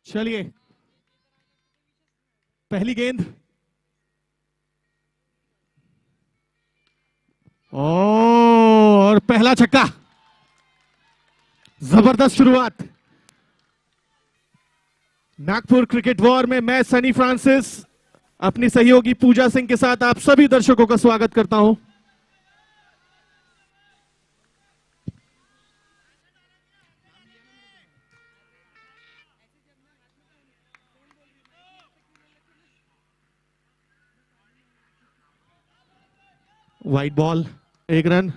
चलिए, पहली गेंद और पहला छक्का। जबरदस्त शुरुआत। नागपुर क्रिकेट वॉर में मैं सनी फ्रांसिस अपनी सहयोगी पूजा सिंह के साथ आप सभी दर्शकों का स्वागत करता हूं। Wide ball, 1 run.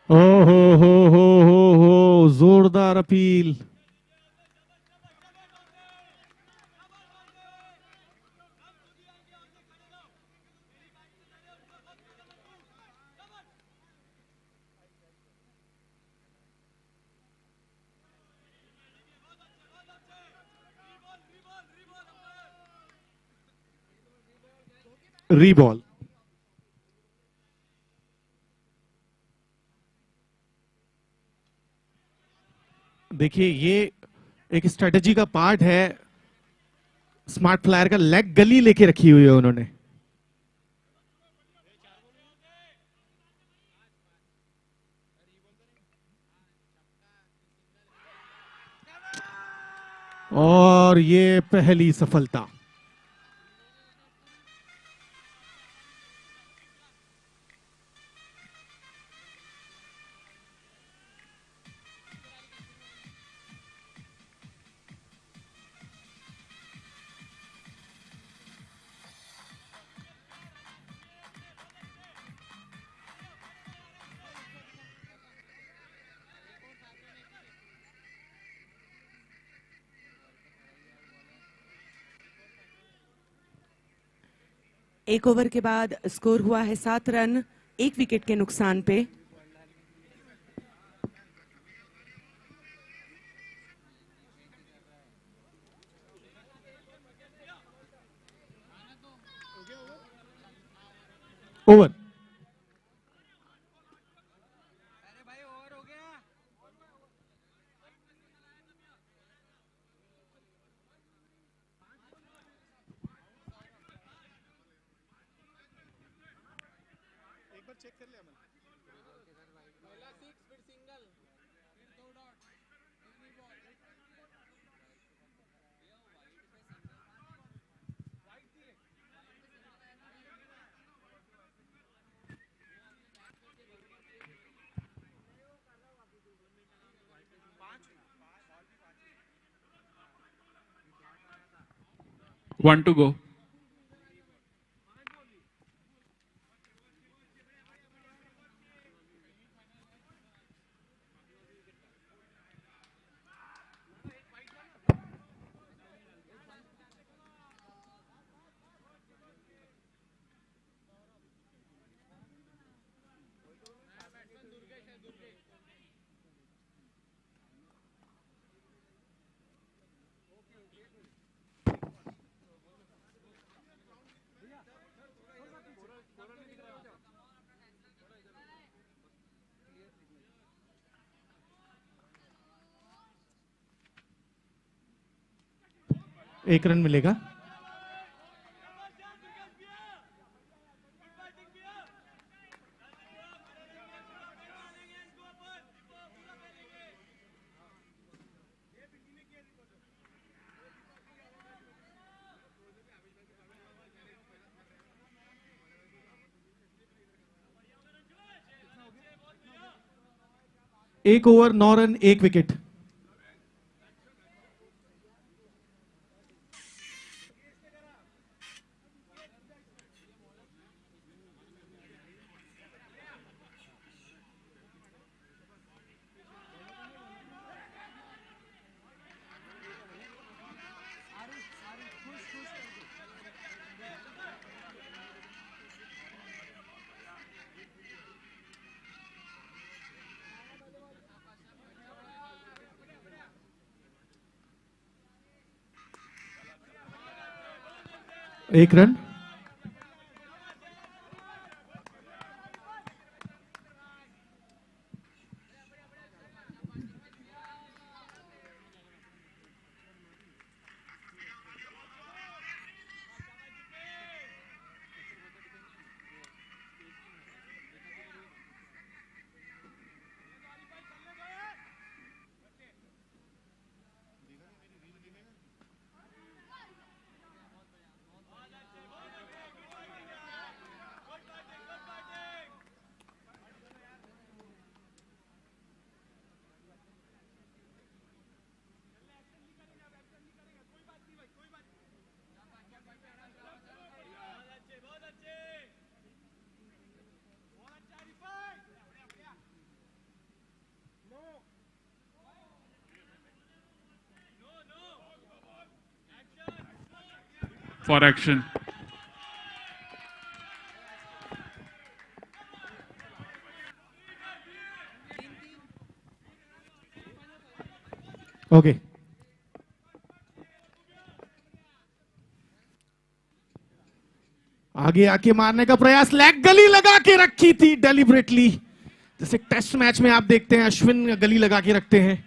ओ हो, जोरदार अपील। रीबॉल। देखिए, ये एक स्ट्रेटेजी का पार्ट है। स्मार्ट फ्लायर का लेग गली लेके रखी हुई है उन्होंने। और ये पहली सफलता। एक ओवर के बाद स्कोर हुआ है 7 रन, 1 विकेट के नुकसान पे। ओवर। चेक कर लिया मैंने। पहला 6 फिर सिंगल फिर 2 डॉट फिर बॉल। One to go. एक रन मिलेगा। एक ओवर 9 रन 1 विकेट। एक रन। For action. ओके। आगे आके मारने का प्रयास, लेग गली लगा के रखी थी डेलिबरेटली, जैसे टेस्ट मैच में आप देखते हैं अश्विन गली लगा के रखते हैं।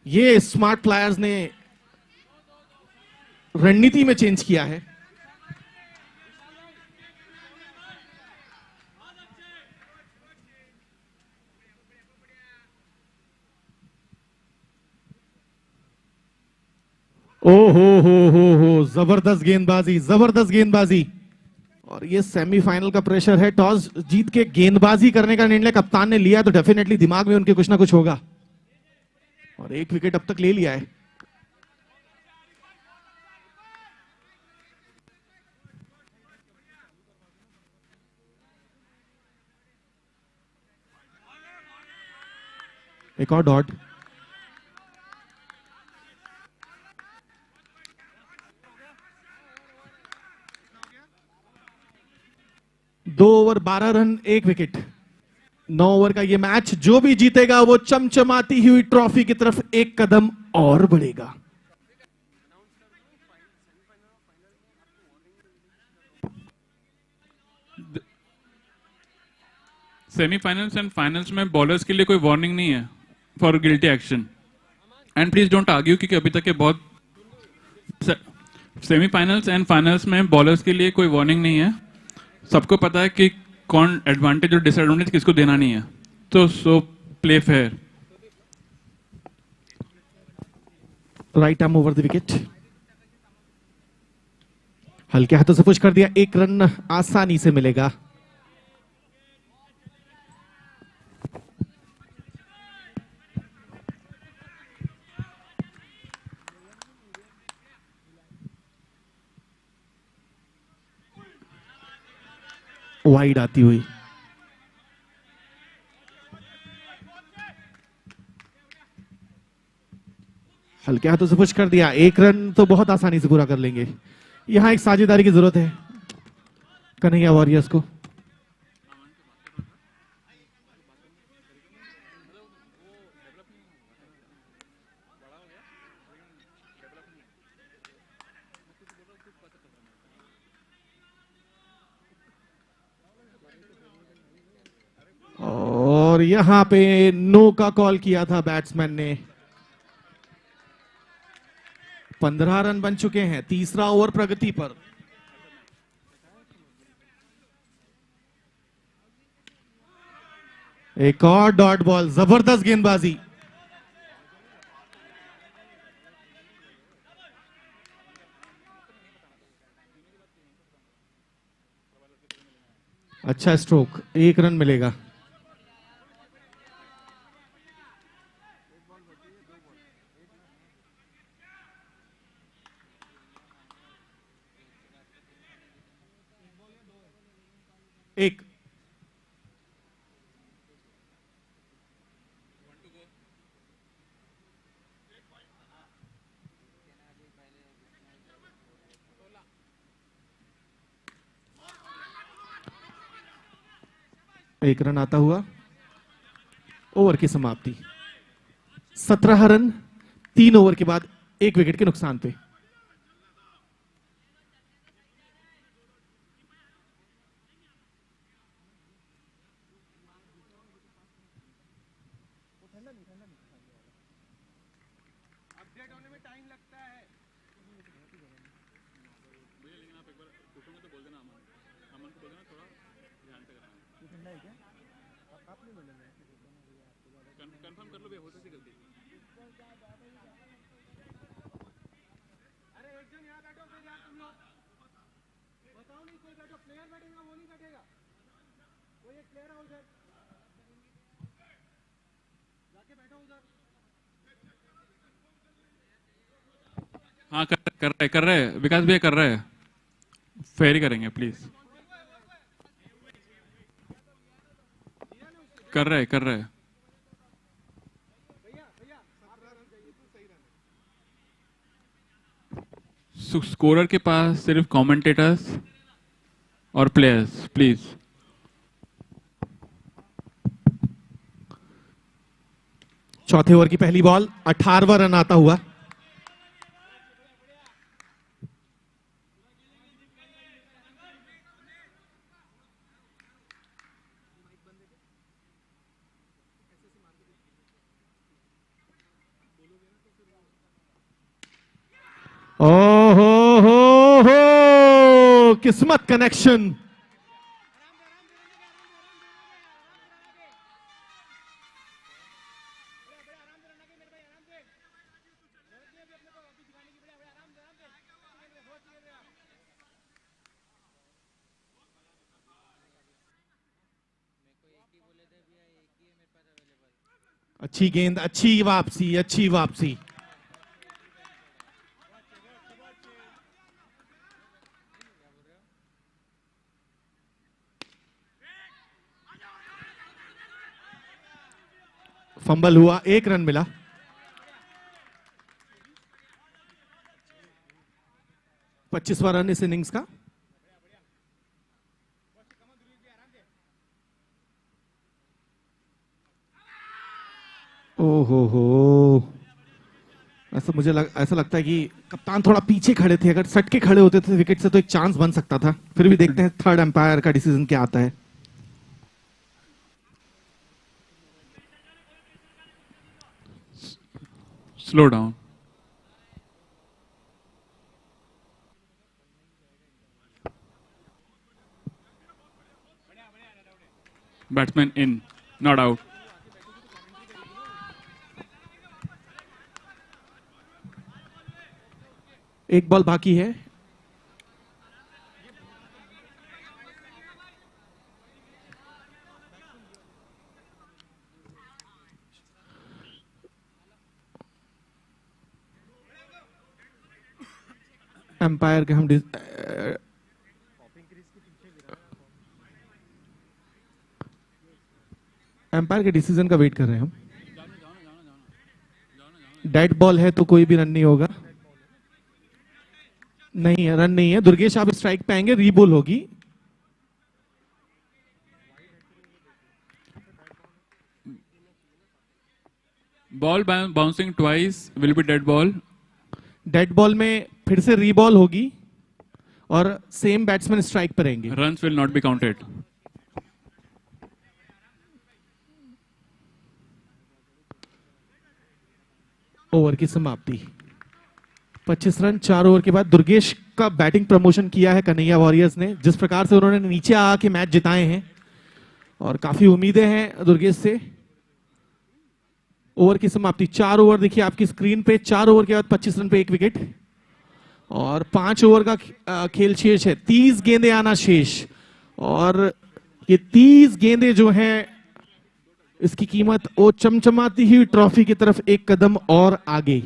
ये स्मार्ट प्लेयर्स ने रणनीति में चेंज किया है। ओ हो, जबरदस्त गेंदबाजी, जबरदस्त गेंदबाजी। और ये सेमीफाइनल का प्रेशर है, टॉस जीत के गेंदबाजी करने का निर्णय कप्तान ने लिया, तो डेफिनेटली दिमाग में उनके कुछ ना कुछ होगा। और एक विकेट अब तक ले लिया है। एक और डॉट। दो ओवर 12 रन, एक विकेट। 9 ओवर का ये मैच, जो भी जीतेगा वो चमचमाती हुई ट्रॉफी की तरफ एक कदम और बढ़ेगा। सेमीफाइनल्स एंड फाइनल्स में बॉलर्स के लिए कोई वार्निंग नहीं है for guilty action. And please don't argue, क्योंकि अभी तक के बहुत सेमीफाइनल्स एंड फाइनल्स में बॉलर्स के लिए कोई वार्निंग नहीं है। सबको पता है कि कौन एडवांटेज और डिसएडवांटेज किसको देना नहीं है, तो so play fair. Right arm over the wicket, हल्के हाथों से पुश कर दिया, एक रन आसानी से मिलेगा। वाइड आती हुई, हल्के हाथों से पुश कर दिया, एक रन तो बहुत आसानी से पूरा कर लेंगे। यहां एक साझेदारी की जरूरत है कन्हैया वॉरियर्स को। और यहां पे नो का कॉल किया था बैट्समैन ने। 15 रन बन चुके हैं, तीसरा ओवर प्रगति पर। एक और डॉट बॉल, जबरदस्त गेंदबाजी। अच्छा स्ट्रोक, एक रन मिलेगा। एक एक रन आता हुआ, ओवर की समाप्ति। 17 रन 3 ओवर के बाद, एक विकेट के नुकसान पे। अपडेट होने में टाइम लगता है। कंफर्म कर लो भैया, हो सकती गलती। अरे एक जन यहाँ बैठो, फिर यार तुम लोग बताओ नहीं, कोई बैठो, प्लेयर बैठेगा वो नहीं बैठेगा, कोई एक प्लेयर है उधर जाके बैठो उधर। हाँ कर रहे विकास भैया कर रहे हैं, फेयर ही करेंगे प्लीज। कर रहे स्कोरर के पास सिर्फ कमेंटेटर्स और प्लेयर्स प्लीज। चौथे ओवर की पहली बॉल, 18वां रन आता हुआ। हो किस्मत कनेक्शन। अच्छी गेंद, अच्छी वापसी, अच्छी वापसी। फंबल हुआ, 1 रन मिला। पच्चीसवां रन इस इनिंग्स का। ओहो, ऐसा लगता है कि कप्तान थोड़ा पीछे खड़े थे। अगर सट के खड़े होते थे विकेट से तो एक चांस बन सकता था। फिर भी देखते हैं थर्ड एम्पायर का डिसीजन क्या आता है। Slow down. Batsman in, not out. एक बॉल बाकी है। एम्पायर के हम एम्पायर के डिसीजन का वेट कर रहे हैं हम। डेड बॉल है तो कोई भी रन नहीं होगा। नहीं है, रन नहीं है। दुर्गेश आप स्ट्राइक पे आएंगे, रीबॉल होगी। Ball bouncing twice will be dead ball. Dead ball में फिर से रीबॉल होगी और सेम बैट्समैन स्ट्राइक पर रहेंगे। Runs will not be counted. Over की समाप्ति। 25 रन 4 ओवर के बाद। दुर्गेश का बैटिंग प्रमोशन किया है कन्हैया वॉरियर्स ने। जिस प्रकार से उन्होंने नीचे आके मैच जिताए हैं और काफी उम्मीदें हैं दुर्गेश से। ओवर की समाप्ति। 4 ओवर देखिए आपकी स्क्रीन पे। 4 ओवर के बाद 25 रन पे 1 विकेट और 5 ओवर का खेल शेष है। 30 गेंदें आना शेष और ये 30 गेंदें जो हैं इसकी कीमत वो चमचमाती हुई ट्रॉफी की तरफ एक कदम और आगे।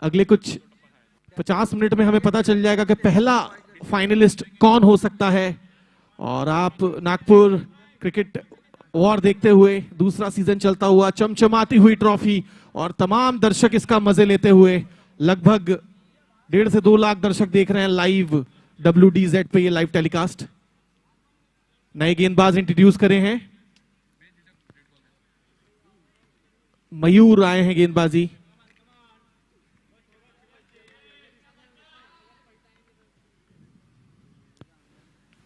अगले कुछ 50 मिनट में हमें पता चल जाएगा कि पहला फाइनलिस्ट कौन हो सकता है। और आप नागपुर क्रिकेट वॉर देखते हुए, दूसरा सीजन चलता हुआ, चमचमाती हुई ट्रॉफी और तमाम दर्शक इसका मजे लेते हुए, लगभग 1.5 से 2 लाख दर्शक देख रहे हैं लाइव WDZ पे ये लाइव टेलीकास्ट। नए गेंदबाज इंट्रोड्यूस करे हैं। मयूर आए हैं गेंदबाजी।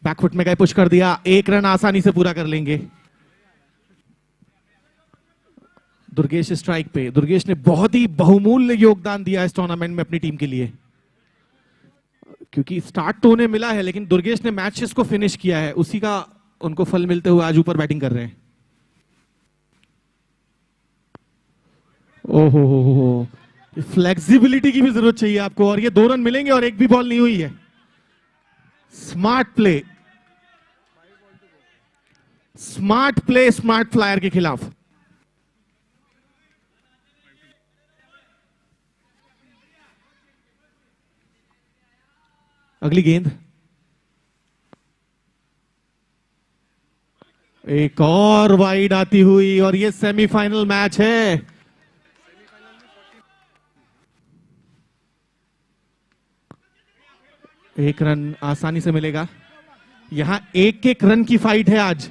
बैकफुट में गए, पुश कर दिया। 1 रन आसानी से पूरा कर लेंगे। दुर्गेश स्ट्राइक पे। दुर्गेश ने बहुत ही बहुमूल्य योगदान दिया इस टूर्नामेंट में अपनी टीम के लिए, क्योंकि स्टार्ट तो उन्हें मिला है लेकिन दुर्गेश ने मैचेस को फिनिश किया है, उसी का उनको फल मिलते हुए आज ऊपर बैटिंग कर रहे हैं। ओहो हो, फ्लेक्सिबिलिटी की भी जरूरत चाहिए आपको, और ये 2 रन मिलेंगे और एक भी बॉल नहीं हुई है। Smart play, smart play smart flyer के खिलाफ। अगली गेंद, एक और वाइड आती हुई, और ये सेमीफाइनल मैच है। एक रन आसानी से मिलेगा, यहां एक एक रन की फाइट है आज।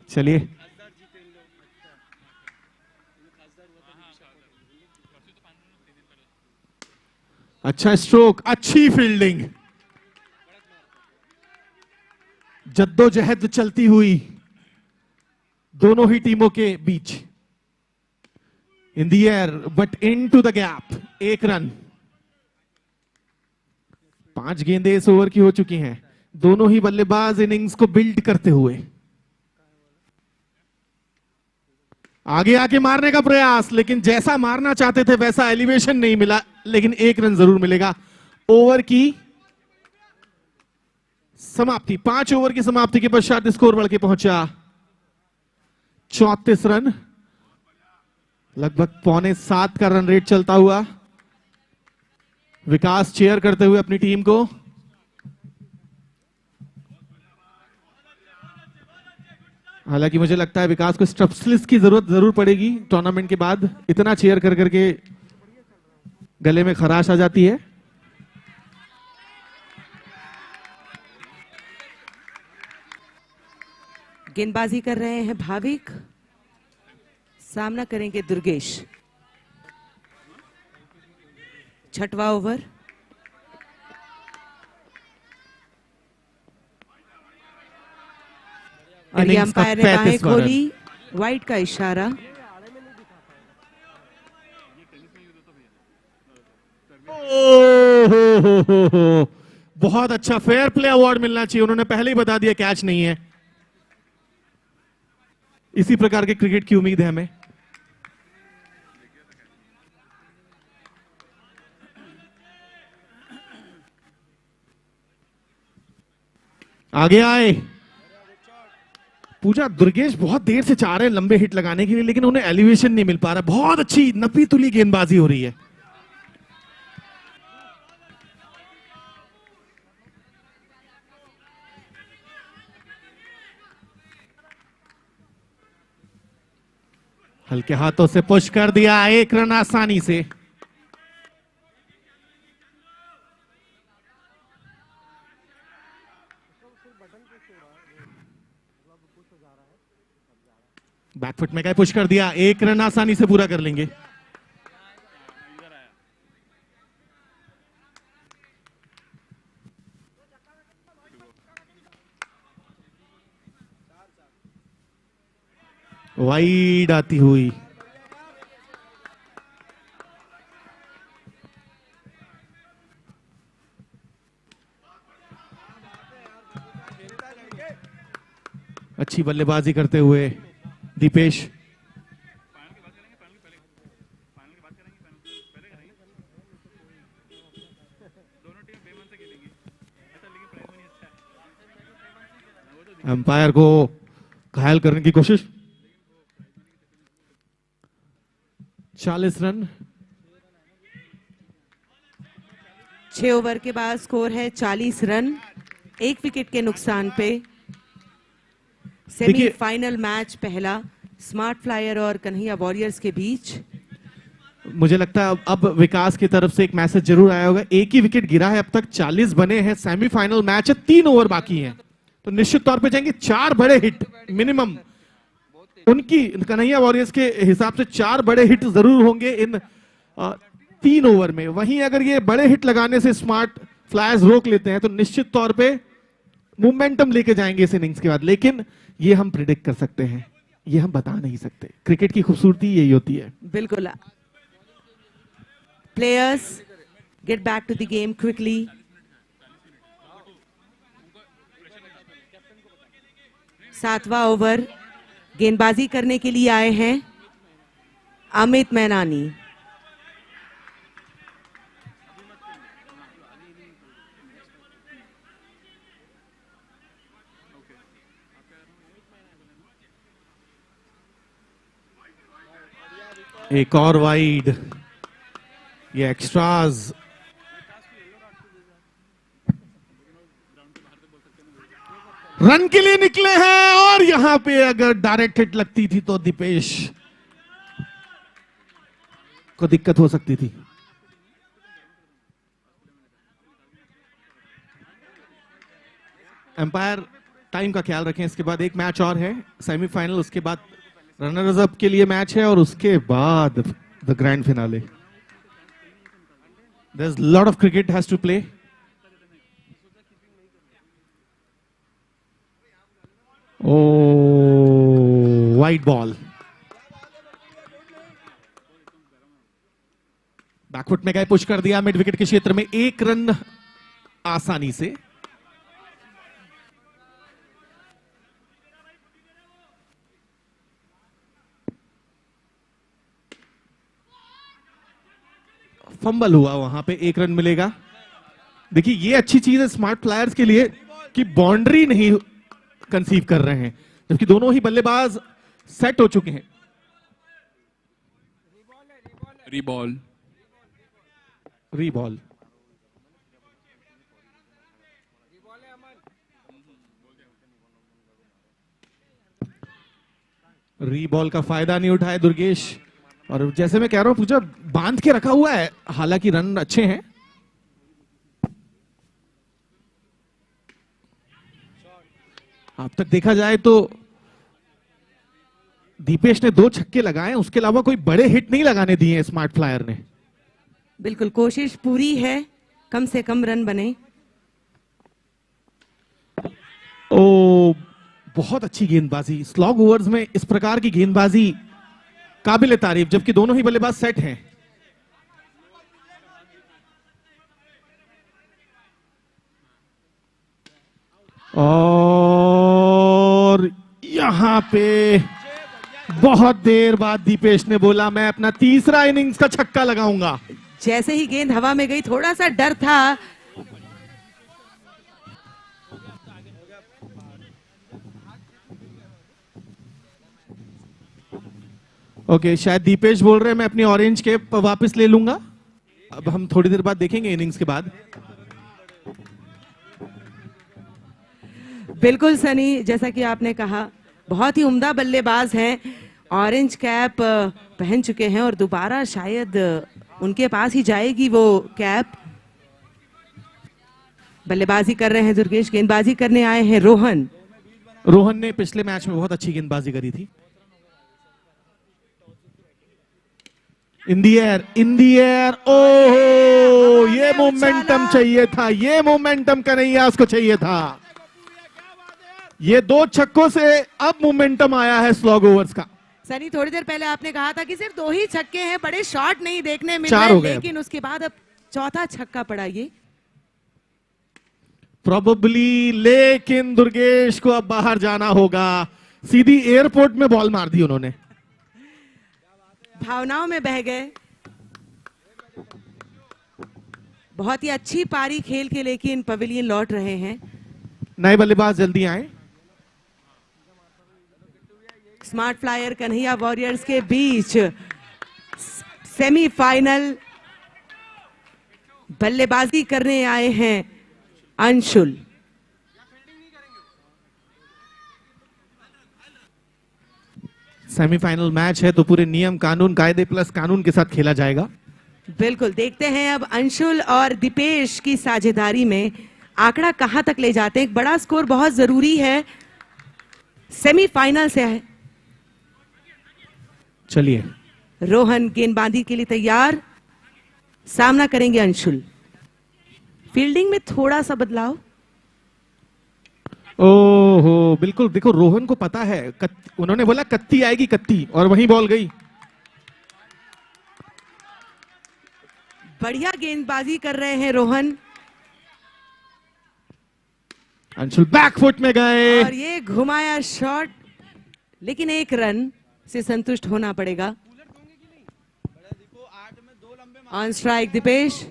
चलिए, अच्छा स्ट्रोक, अच्छी फील्डिंग, जद्दोजहद चलती हुई दोनों ही टीमों के बीच। In the air but into the gap, एक रन। 5 गेंदें इस ओवर की हो चुकी हैं, दोनों ही बल्लेबाज इनिंग्स को बिल्ड करते हुए आगे आके मारने का प्रयास, लेकिन जैसा मारना चाहते थे वैसा एलिवेशन नहीं मिला, लेकिन एक रन जरूर मिलेगा। ओवर की समाप्ति, 5 ओवर की समाप्ति के पश्चात स्कोर बढ़ के पहुंचा 34 रन, लगभग 6.25 का रन रेट चलता हुआ। विकास चेयर करते हुए अपनी टीम को, हालांकि मुझे लगता है विकास को स्ट्रप्सिल्स की जरूरत जरूर पड़ेगी टूर्नामेंट के बाद, इतना चेयर कर करके गले में खराश आ जाती है। गेंदबाजी कर रहे हैं भाविक, सामना करेंगे दुर्गेश। 6वां ओवर। और ये इनिंग्स का अंपायर ने बाहें 35वां रन। खोली, वाइड का इशारा। ओहो, बहुत अच्छा, फेयर प्ले अवार्ड मिलना चाहिए, उन्होंने पहले ही बता दिया कैच नहीं है। इसी प्रकार के क्रिकेट की उम्मीद है हमें। आगे आए पूजा। दुर्गेश बहुत देर से चाह रहे हैं लंबे हिट लगाने के लिए, लेकिन उन्हें एलिवेशन नहीं मिल पा रहा। बहुत अच्छी नपी तुली गेंदबाजी हो रही है। हल्के हाथों से पुश कर दिया, एक रन आसानी से। बैकफुट में गए, पुश कर दिया, एक रन आसानी से पूरा कर लेंगे। वाइड आती हुई, अच्छी बल्लेबाजी करते हुए दीपेश। अंपायर को घायल करने की कोशिश। 40 रन। 6 ओवर के बाद स्कोर है 40 रन, 1 विकेट के नुकसान पे। सेमीफाइनल मैच पहला स्मार्ट फ्लायर और कन्हैया वॉरियर्स के बीच। मुझे लगता है अब विकास की तरफ से एक मैसेज जरूर आया होगा। एक ही विकेट गिरा है, अब तक 40 बने हैं, सेमीफाइनल मैच है, 3 ओवर बाकी हैं, तो निश्चित तौर पे जाएंगे 4 बड़े हिट मिनिमम। उनकी कन्हैया वॉरियर्स के हिसाब से 4 बड़े हिट जरूर होंगे इन 3 ओवर में। वहीं अगर ये बड़े हिट लगाने से स्मार्ट फ्लायर्स रोक लेते हैं तो निश्चित तौर पे मोमेंटम लेके जाएंगे इस इनिंग्स के बाद। लेकिन ये हम प्रिडिक्ट कर सकते हैं, ये हम बता नहीं सकते। क्रिकेट की खूबसूरती यही होती है। बिल्कुल। Players get back to the game quickly. सातवां ओवर, गेंदबाजी करने के लिए आए हैं अमित मैनानी। एक और वाइड, ये एक्स्ट्राज। रन के लिए निकले हैं और यहां पे अगर डायरेक्ट हिट लगती थी तो दीपेश को दिक्कत हो सकती थी। एम्पायर टाइम का ख्याल रखें। इसके बाद एक मैच और है सेमीफाइनल, उसके बाद रनर्स अप के लिए मैच है और उसके बाद the grand finale. There's a lot of cricket has to play. Oh, white ball. Back foot में गए, पुश कर दिया मिड विकेट के क्षेत्र में, 1 रन आसानी से। फंबल हुआ, वहां पे 1 रन मिलेगा। देखिए ये अच्छी चीज है स्मार्ट फ्लायर्स के लिए कि बाउंड्री नहीं कंसीव कर रहे हैं, जबकि दोनों ही बल्लेबाज सेट हो चुके हैं। रीबॉल। रीबॉल। रीबॉल का फायदा नहीं उठाए दुर्गेश, और जैसे मैं कह रहा हूं पूजा बांध के रखा हुआ है, हालांकि रन अच्छे हैं। अब तक देखा जाए तो दीपेश ने 2 छक्के लगाए, उसके अलावा कोई बड़े हिट नहीं लगाने दिए स्मार्ट फ्लायर ने। बिल्कुल कोशिश पूरी है, कम से कम रन बने। ओ, बहुत अच्छी गेंदबाजी। स्लॉग ओवर्स में इस प्रकार की गेंदबाजी काबिल तारीफ, जबकि दोनों ही बल्लेबाज सेट हैं। और यहां पे बहुत देर बाद दीपेश ने बोला मैं अपना तीसरा इनिंग्स का छक्का लगाऊंगा। जैसे ही गेंद हवा में गई, थोड़ा सा डर था। ओके, शायद दीपेश बोल रहे हैं मैं अपनी ऑरेंज कैप वापस ले लूंगा। अब हम थोड़ी देर बाद देखेंगे इनिंग्स के बाद। बिल्कुल सनी, जैसा कि आपने कहा बहुत ही उम्दा बल्लेबाज हैं, ऑरेंज कैप पहन चुके हैं और दोबारा शायद उनके पास ही जाएगी वो कैप। बल्लेबाजी कर रहे हैं दुर्गेश, गेंदबाजी करने आए हैं रोहन। रोहन ने पिछले मैच में बहुत अच्छी गेंदबाजी करी थी। इन दी एयर, इन दी एयर। ओह, ये मोमेंटम चाहिए था, ये मोमेंटम कन्हैया उसको चाहिए था। ये 2 छक्कों से अब मोमेंटम आया है स्लॉग ओवर्स का। सनी, थोड़ी देर पहले आपने कहा था कि सिर्फ 2 ही छक्के हैं, बड़े शॉट नहीं देखने मिल 4 रहे, हो गए। लेकिन उसके बाद अब चौथा छक्का पड़ा ये। प्रोबेबली, लेकिन दुर्गेश को अब बाहर जाना होगा। सीधी एयरपोर्ट में बॉल मार दी उन्होंने। भावनाओं में बह गए। बहुत ही अच्छी पारी खेल के लेकिन पवेलियन लौट रहे हैं। नए बल्लेबाज जल्दी आए। स्मार्ट फ्लायर कन्हैया वॉरियर्स के बीच सेमीफाइनल बल्लेबाजी करने आए हैं अंशुल। सेमीफाइनल मैच है तो पूरे नियम कानून कायदे प्लस कानून के साथ खेला जाएगा। बिल्कुल, देखते हैं अब अंशुल और दीपेश की साझेदारी में आंकड़ा कहां तक ले जाते हैं। एक बड़ा स्कोर बहुत जरूरी है, सेमीफाइनल से है। चलिए, रोहन गेंदबाजी के लिए तैयार, सामना करेंगे अंशुल। फील्डिंग में थोड़ा सा बदलाव। ओहो, बिल्कुल, देखो रोहन को पता है, उन्होंने बोला कत्ती आएगी कत्ती, और वहीं बॉल गई। बढ़िया गेंदबाजी कर रहे हैं रोहन। अंशुल बैकफुट में गए और ये घुमाया शॉट, लेकिन एक रन से संतुष्ट होना पड़ेगा। On strike Deepesh.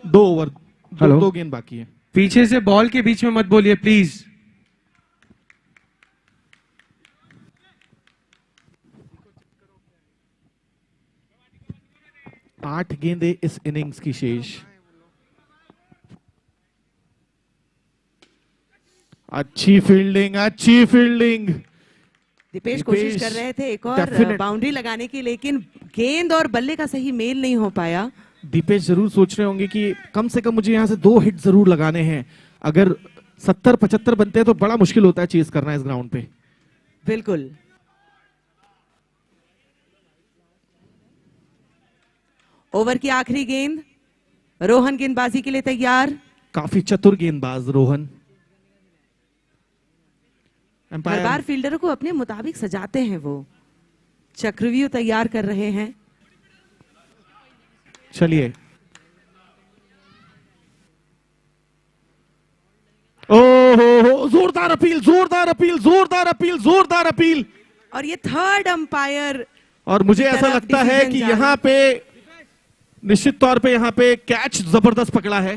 2 over, hello. 2 गेंद बाकी है। पीछे से बॉल के बीच में मत बोलिए प्लीज। आठ गेंदें इस इनिंग्स की शेष। अच्छी फील्डिंग, अच्छी फील्डिंग। दीपेश कोशिश कर रहे थे एक और Definite। बाउंड्री लगाने की, लेकिन गेंद और बल्ले का सही मेल नहीं हो पाया। दीपेश जरूर सोच रहे होंगे कि कम से कम मुझे यहां से 2 हिट जरूर लगाने हैं। अगर 70-75 बनते हैं तो बड़ा मुश्किल होता है चेस करना इस ग्राउंड पे। बिल्कुल। ओवर की आखिरी गेंद, रोहन गेंदबाजी के लिए तैयार। काफी चतुर गेंदबाज रोहन। हर एम्पायर बार फील्डरों को अपने मुताबिक सजाते हैं वो। चक्रव्यूह तैयार कर रहे हैं। चलिए, ओहो, जोरदार अपील, जोरदार अपील, जोरदार अपील, जोरदार अपील। और ये थर्ड अंपायर। और मुझे की ऐसा तरफ लगता है decision कि जा रहा यहाँ पे निश्चित तौर पे यहाँ पे कैच जबरदस्त पकड़ा है।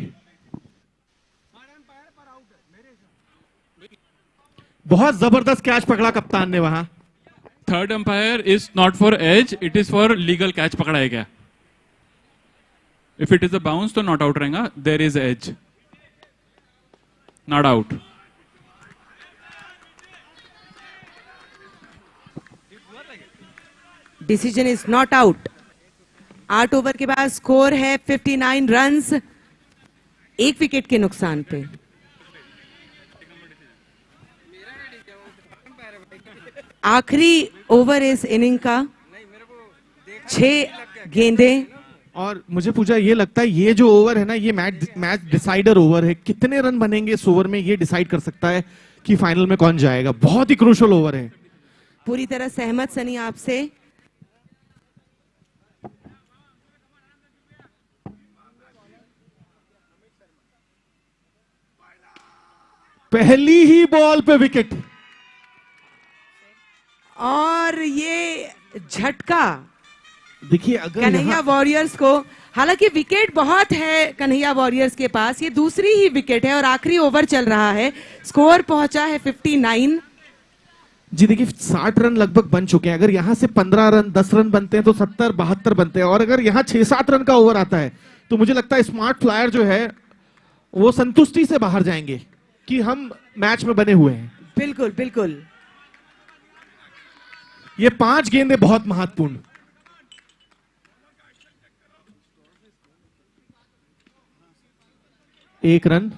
बहुत जबरदस्त कैच पकड़ा कप्तान ने वहां। Third umpire is not for edge, it is for legal catch पकड़ा है क्या? If it is a bounce तो नॉट आउट रहेगा, there is edge, not out. Decision is not out. 8 over के बाद स्कोर है 59 रन्स, 1 विकेट के नुकसान पे। आखिरी ओवर इस इनिंग का, 6 गेंदें। और मुझे पूछा, ये लगता है ये जो ओवर है ना, ये मैच डिसाइडर ओवर है। कितने रन बनेंगे इस ओवर में, ये डिसाइड कर सकता है कि फाइनल में कौन जाएगा। बहुत ही क्रूशियल ओवर है। पूरी तरह सहमत सनी आपसे। पहली ही बॉल पे विकेट। और ये झटका देखिए, अगर कन्हैया यहाँ वॉरियर्स को, हालांकि विकेट बहुत है कन्हैया वॉरियर्स के पास, ये दूसरी ही विकेट है और आखिरी ओवर चल रहा है। स्कोर पहुंचा है 59। जी देखिए, 60 रन लगभग बन चुके हैं। अगर यहां से 15 रन 10 रन बनते हैं तो 70-72 बनते हैं। और अगर यहां 6-7 रन का ओवर आता है तो मुझे लगता है स्मार्ट फ्लायर जो है वो संतुष्टि से बाहर जाएंगे कि हम मैच में बने हुए हैं। बिल्कुल बिल्कुल। ये 5 गेंदें बहुत महत्वपूर्ण। एक रन।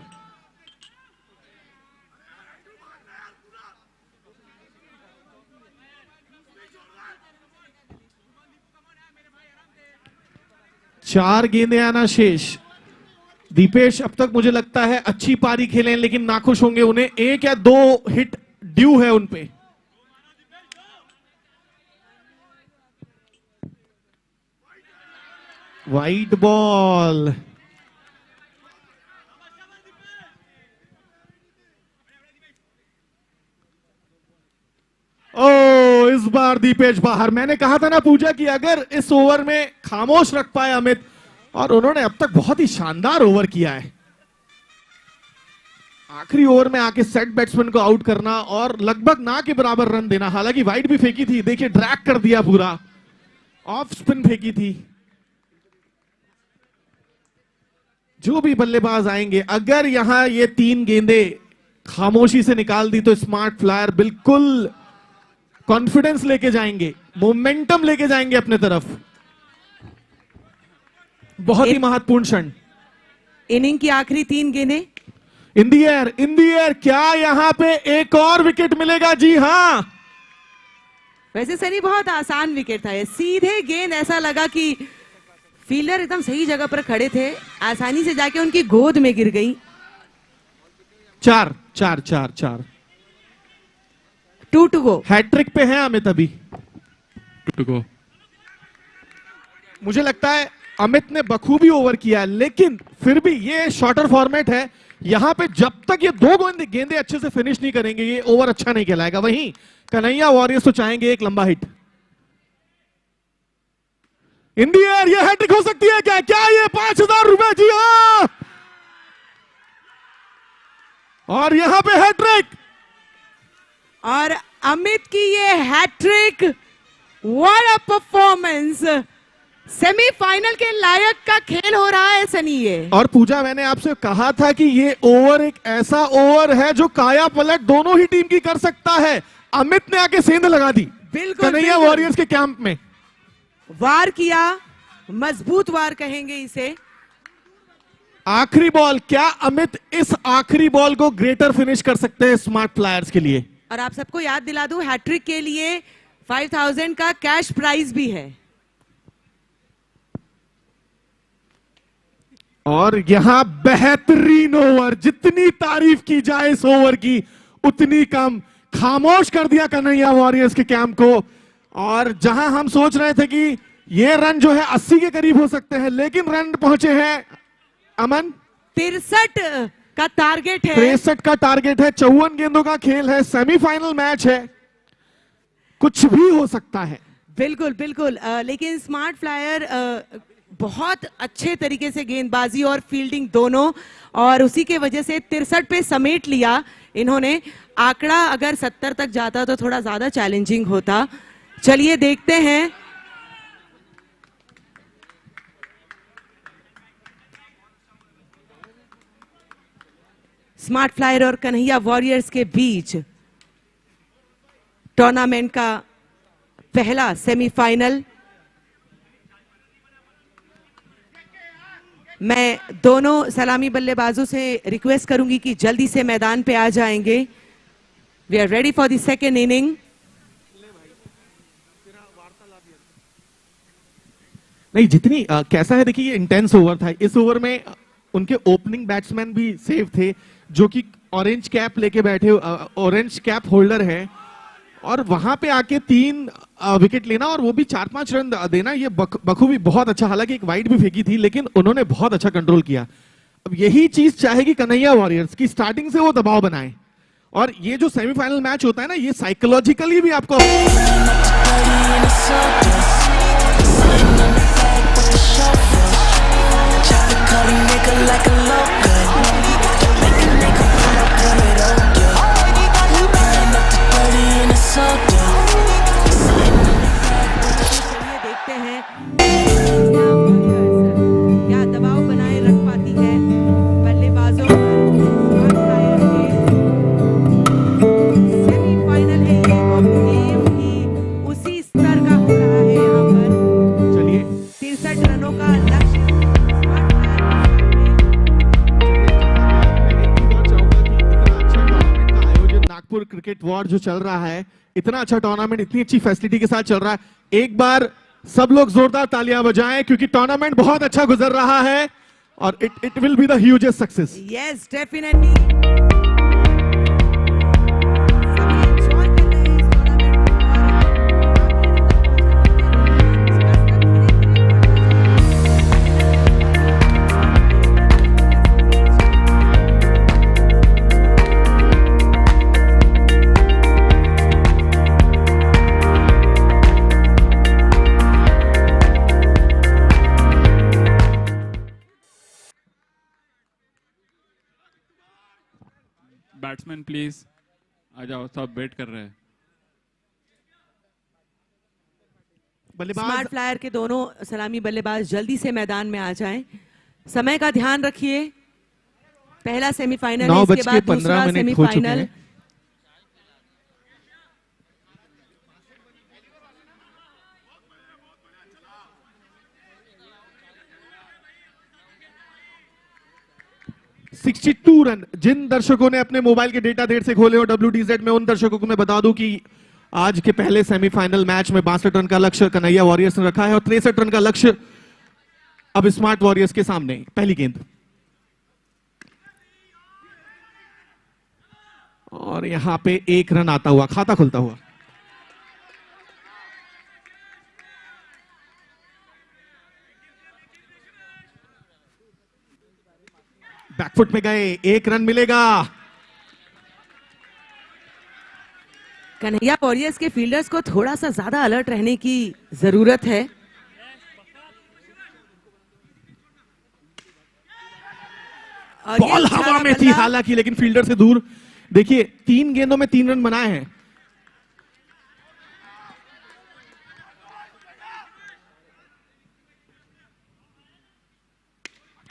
चार गेंदें आना शेष। दीपेश अब तक मुझे लगता है अच्छी पारी खेले, लेकिन नाखुश होंगे। उन्हें 1 या 2 हिट ड्यू है उन पे। Wide ball. ओ, इस बार दीपेश बाहर। मैंने कहा था ना पूजा कि अगर इस ओवर में खामोश रख पाए अमित, और उन्होंने अब तक बहुत ही शानदार ओवर किया है। आखिरी ओवर में आके सेट बैट्समैन को आउट करना और लगभग ना के बराबर रन देना। हालांकि वाइड भी फेंकी थी, देखिए ड्रैग कर दिया पूरा। ऑफ स्पिन फेंकी थी। जो भी बल्लेबाज आएंगे, अगर यहां ये 3 गेंदें खामोशी से निकाल दी तो स्मार्ट फ्लायर बिल्कुल कॉन्फिडेंस लेके जाएंगे, मोमेंटम लेके जाएंगे अपने तरफ। बहुत ही महत्वपूर्ण क्षण। इनिंग की आखिरी 3 गेंदें। इन दी एयर, क्या यहां पे एक और विकेट मिलेगा? जी हां। वैसे सनी बहुत आसान विकेट था ये, सीधे गेंद, ऐसा लगा कि फील्डर एकदम सही जगह पर खड़े थे, आसानी से जाके उनकी गोद में गिर गई। 4 4 4 4 2 to go। हैट्रिक पे है अमित अभी। To go. मुझे लगता है अमित ने बखूबी ओवर किया है, लेकिन फिर भी ये शॉर्टर फॉर्मेट है। यहां पे जब तक ये 2 गेंदें अच्छे से फिनिश नहीं करेंगे, ये ओवर अच्छा नहीं कहलाएगा। वहीं कन्हैया वॉरियर्स तो चाहेंगे एक लंबा हिट। इन दी एयर, ये हैट्रिक हो सकती है क्या? क्या ये 5,000 रुपए? जी हाँ। और यहां पे हैट्रिक, और अमित की ये hat trick, what a performance. Semifinal के लायक का खेल हो रहा है सनी ये। और पूजा, मैंने आपसे कहा था कि ये ओवर एक ऐसा ओवर है जो काया पलट दोनों ही टीम की कर सकता है। अमित ने आके सेंध लगा दी बिल्कुल, कन्हैया बिल्कुल। वॉरियर्स के कैंप में। वार किया, मजबूत वार कहेंगे इसे। आखिरी बॉल, क्या अमित इस आखिरी बॉल को ग्रेटर फिनिश कर सकते हैं स्मार्ट फ्लायर्स के लिए? और आप सबको याद दिला दूं, हैट्रिक के लिए 5,000 का कैश प्राइज भी है। और यहां बेहतरीन ओवर, जितनी तारीफ की जाए इस ओवर की उतनी कम। खामोश कर दिया कन्हैया वॉरियर्स के कैंप को। और जहां हम सोच रहे थे कि ये रन जो है 80 के करीब हो सकते हैं, लेकिन रन पहुंचे हैं अमन 63 का टारगेट है। 63 का टारगेट है। 54 गेंदों का खेल है, सेमीफाइनल मैच है, कुछ भी हो सकता है। बिल्कुल बिल्कुल। लेकिन स्मार्ट फ्लायर बहुत अच्छे तरीके से गेंदबाजी और फील्डिंग दोनों, और उसी के वजह से 63 पे समेट लिया इन्होंने। आंकड़ा अगर 70 तक जाता तो थोड़ा ज्यादा चैलेंजिंग होता। चलिए देखते हैं। स्मार्ट फ्लायर और कन्हैया वॉरियर्स के बीच टूर्नामेंट का पहला सेमीफाइनल। मैं दोनों सलामी बल्लेबाजों से रिक्वेस्ट करूंगी कि जल्दी से मैदान पे आ जाएंगे। We are ready for the second inning. नहीं, जितनी कैसा है देखिए, ये इंटेंस ओवर था। इस ओवर में उनके ओपनिंग बैट्समैन भी सेफ थे, जो कि ऑरेंज कैप लेके बैठे, ऑरेंज कैप होल्डर है। और वहां पे आके 3 विकेट लेना और वो भी 4-5 रन देना, ये बखूबी बहुत अच्छा। हालांकि एक वाइड भी फेंकी थी, लेकिन उन्होंने बहुत अच्छा कंट्रोल किया। अब यही चीज चाहेगी कन्हैया वॉरियर्स की, स्टार्टिंग से वो दबाव बनाए। और ये जो सेमीफाइनल मैच होता है ना, ये साइकोलॉजिकली भी आपको देखते हैं क्या दबाव बनाए रख पाती है बल्लेबाजों पर। स्मार्ट फ्लायर के सेमीफाइनल है ये, और गेम भी उसी स्तर का हो रहा है यहाँ पर। चलिए 63 रनों का लक्ष्य smart flyer Nagpur cricket war जो चल रहा है, इतना अच्छा टूर्नामेंट, इतनी अच्छी फैसिलिटी के साथ चल रहा है। एक बार सब लोग जोरदार तालियां बजाएं, क्योंकि टूर्नामेंट बहुत अच्छा गुजर रहा है और it will be the hugest success. Yes definitely. सभी एंजॉय कर रहे हैं इस टूर्नामेंट को, बैट्समैन प्लीज आ जाओ, सब वेट कर रहे हैं। बल्लेबाज स्मार्ट फ्लायर के दोनों सलामी बल्लेबाज जल्दी से मैदान में आ जाएं। समय का ध्यान रखिए। पहला सेमीफाइनल है, इसके बाद 9:15 दूसरा मिनट हो चुके सेमीफाइनल। हैं। $62 रन। जिन दर्शकों ने अपने मोबाइल के डेटा देर से खोले हो WTZ में, उन दर्शकों को मैं बता दूं कि आज के पहले सेमीफाइनल मैच में 62 रन का लक्ष्य कन्हैया वॉरियर्स ने रखा है और 63 रन का लक्ष्य अब स्मार्ट वॉरियर्स के सामने। पहली गेंद और यहां पे 1 रन आता हुआ, खाता खुलता हुआ। बैकफुट में गए, 1 रन मिलेगा। कन्हैया वॉरियर्स के फील्डर्स को थोड़ा सा ज्यादा अलर्ट रहने की जरूरत है। और ये बॉल अच्छा हवा में थी बल्ला। हालांकि, लेकिन फील्डर से दूर। देखिए 3 गेंदों में 3 रन बनाए हैं।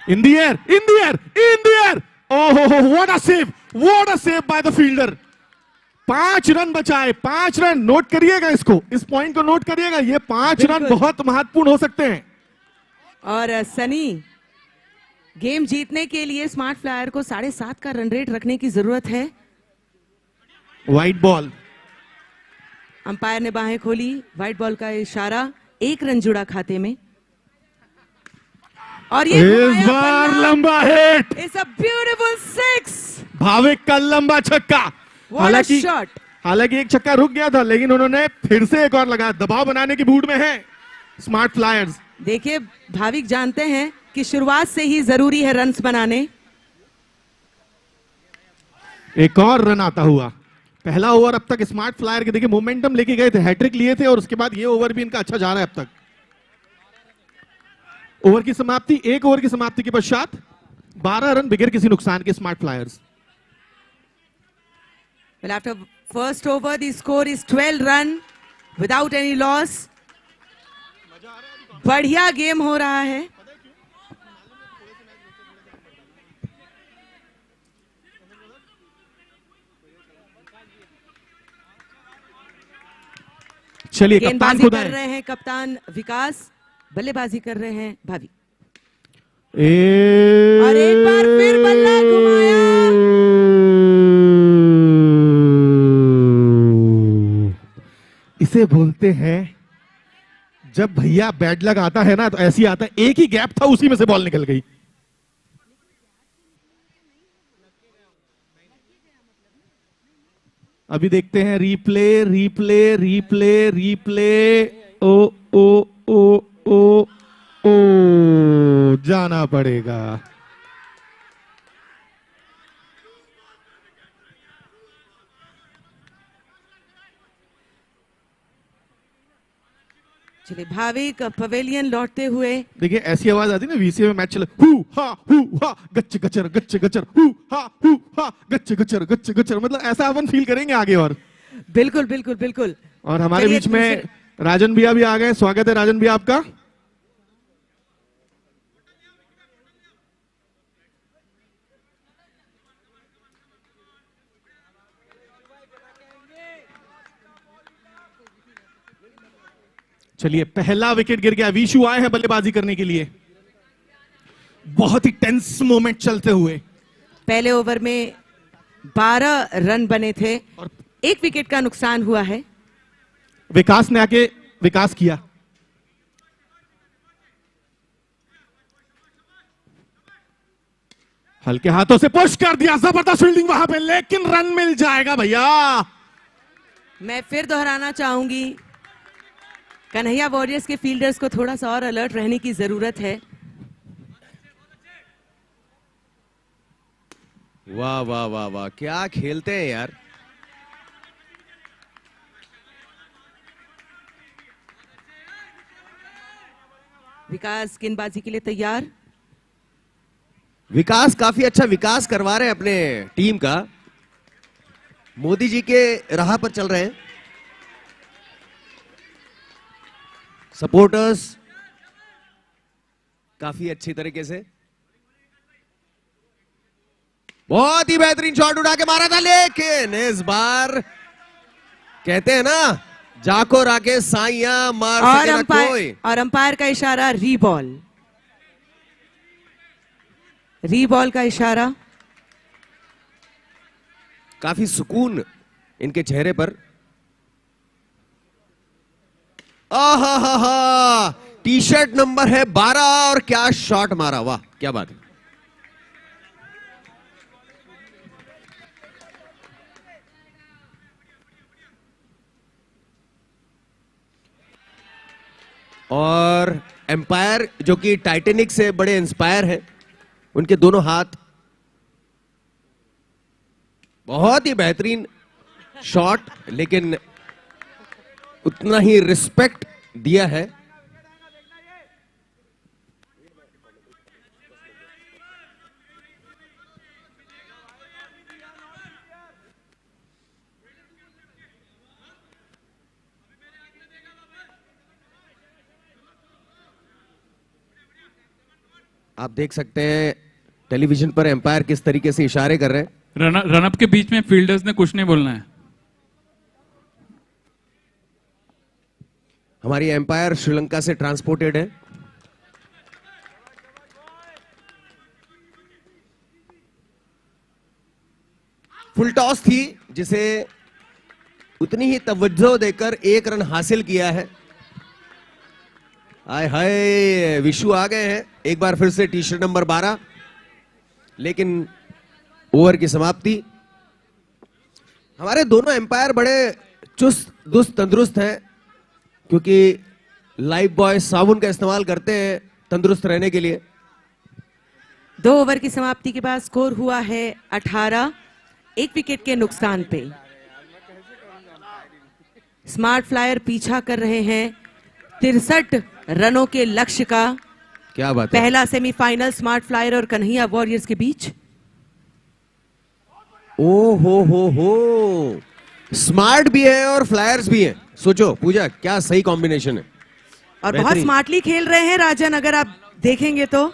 In the air, in the air, in the air. Oh, what a save! What a save by the fielder. 5 run बचाए, 5 रन। नोट करिएगा इसको, इस पॉइंट को नोट करिएगा। ये 5 रन बिल्कुल। बहुत महत्वपूर्ण हो सकते हैं। और सनी, गेम जीतने के लिए स्मार्ट फ्लायर को 7.5 का रन रेट रखने की जरूरत है। व्हाइट बॉल, अंपायर ने बाहें खोली, व्हाइट बॉल का इशारा, 1 रन जुड़ा खाते में। और ये इस बार लंबा hit, it's a beautiful 6। Bhavik का लंबा छक्का। हालांकि शॉट। हालांकि एक छक्का रुक गया था, लेकिन उन्होंने फिर से एक और लगाया। दबाव बनाने की मूड में है स्मार्ट फ्लायर्स। देखिए, भाविक जानते हैं कि शुरुआत से ही जरूरी है रन्स बनाने। एक और रन आता हुआ। पहला ओवर अब तक स्मार्ट फ्लायर के देखिए मोमेंटम लेके गए थे, हैट्रिक लिए थे और उसके बाद ये ओवर भी इनका अच्छा जा रहा है अब तक। ओवर की समाप्ति, 1 ओवर की समाप्ति के पश्चात 12 रन बिगैर किसी नुकसान के smart flyers. Well, after first over, the score is 12 run without any loss. बढ़िया गेम हो रहा है। चलिए कप्तान गेंदबाजी खुद कर आए। रहे हैं कप्तान विकास, बल्लेबाजी कर रहे हैं भावी। और एक बार फिर बल्ला घुमाया। इसे बोलते हैं जब भैया बैड लक आता है ना, तो ऐसी आता है। एक ही गैप था, उसी में से बॉल निकल गई। अभी देखते हैं रिप्ले रिप्ले रिप्ले रिप्ले। ओ ओ ओ ओ ओ जाना पड़ेगा। चलिए, भाविक पवेलियन लौटते हुए। देखिए ऐसी आवाज आती है ना VCA में मैच चले, हु हा गच्चे गचर हु हा गच्चे गचर। मतलब ऐसा अपन फील करेंगे आगे। और बिल्कुल बिल्कुल बिल्कुल। और हमारे चलिए, बीच में राजन भैया भी आ गए। स्वागत है राजन भैया आपका। चलिए पहला विकेट गिर गया। विशु आए हैं बल्लेबाजी करने के लिए। बहुत ही टेंस मोमेंट चलते हुए। पहले ओवर में 12 रन बने थे और 1 विकेट का नुकसान हुआ है। विकास ने आके विकास किया। हल्के हाथों से पुश कर दिया, जबरदस्त फील्डिंग वहां पे, लेकिन रन मिल जाएगा भैया। मैं फिर दोहराना चाहूंगी, कन्हैया वॉरियर्स के फील्डर्स को थोड़ा सा और अलर्ट रहने की जरूरत है। वाह वाह वाह वाह, क्या खेलते हैं यार। विकास गेंदबाजी के लिए तैयार। विकास काफी अच्छा विकास करवा रहे हैं अपने टीम का। मोदी जी के राह पर चल रहे हैं। सपोर्टर्स काफी अच्छी तरीके से, बहुत ही बेहतरीन शॉट उठा के मारा था, लेकिन इस बार कहते हैं ना, जाको राके साइया मार और सकेगा कोई। अंपायर का इशारा रीबॉल, रीबॉल का इशारा। काफी सुकून इनके चेहरे पर। आहा, टी शर्ट नंबर है 12 और क्या शॉट मारा, वाह क्या बात है। और एम्पायर जो कि टाइटेनिक से बड़े इंस्पायर हैं, उनके दोनों हाथ, बहुत ही बेहतरीन शॉट, लेकिन उतना ही रिस्पेक्ट दिया है। आप देख सकते हैं टेलीविजन पर एम्पायर किस तरीके से इशारे कर रहे हैं। रनअप के बीच में फील्डर्स ने कुछ नहीं बोलना है। हमारी एम्पायर श्रीलंका से ट्रांसपोर्टेड है। फुल टॉस थी जिसे उतनी ही तवज्जो देकर 1 रन हासिल किया है। आय हाय, विशु आ गए हैं एक बार फिर से, टी शर्ट नंबर 12, लेकिन ओवर की समाप्ति। हमारे दोनों एम्पायर बड़े चुस्त दुस्त तंदुरुस्त हैं, क्योंकि लाइफ बॉय साबुन का इस्तेमाल करते हैं तंदुरुस्त रहने के लिए। 2 ओवर की समाप्ति के बाद स्कोर हुआ है 18, 1 विकेट के नुकसान पे। स्मार्ट फ्लायर पीछा कर रहे हैं 63 रनों के लक्ष्य का। क्या बात है। पहला सेमीफाइनल स्मार्ट फ्लायर और कन्हैया वॉरियर्स के बीच। ओ हो, स्मार्ट भी है और फ्लायर्स भी है। सोचो पूजा, क्या सही कॉम्बिनेशन है। और बहुत बेहतरीन। स्मार्टली खेल रहे हैं राजन, अगर आप देखेंगे तो।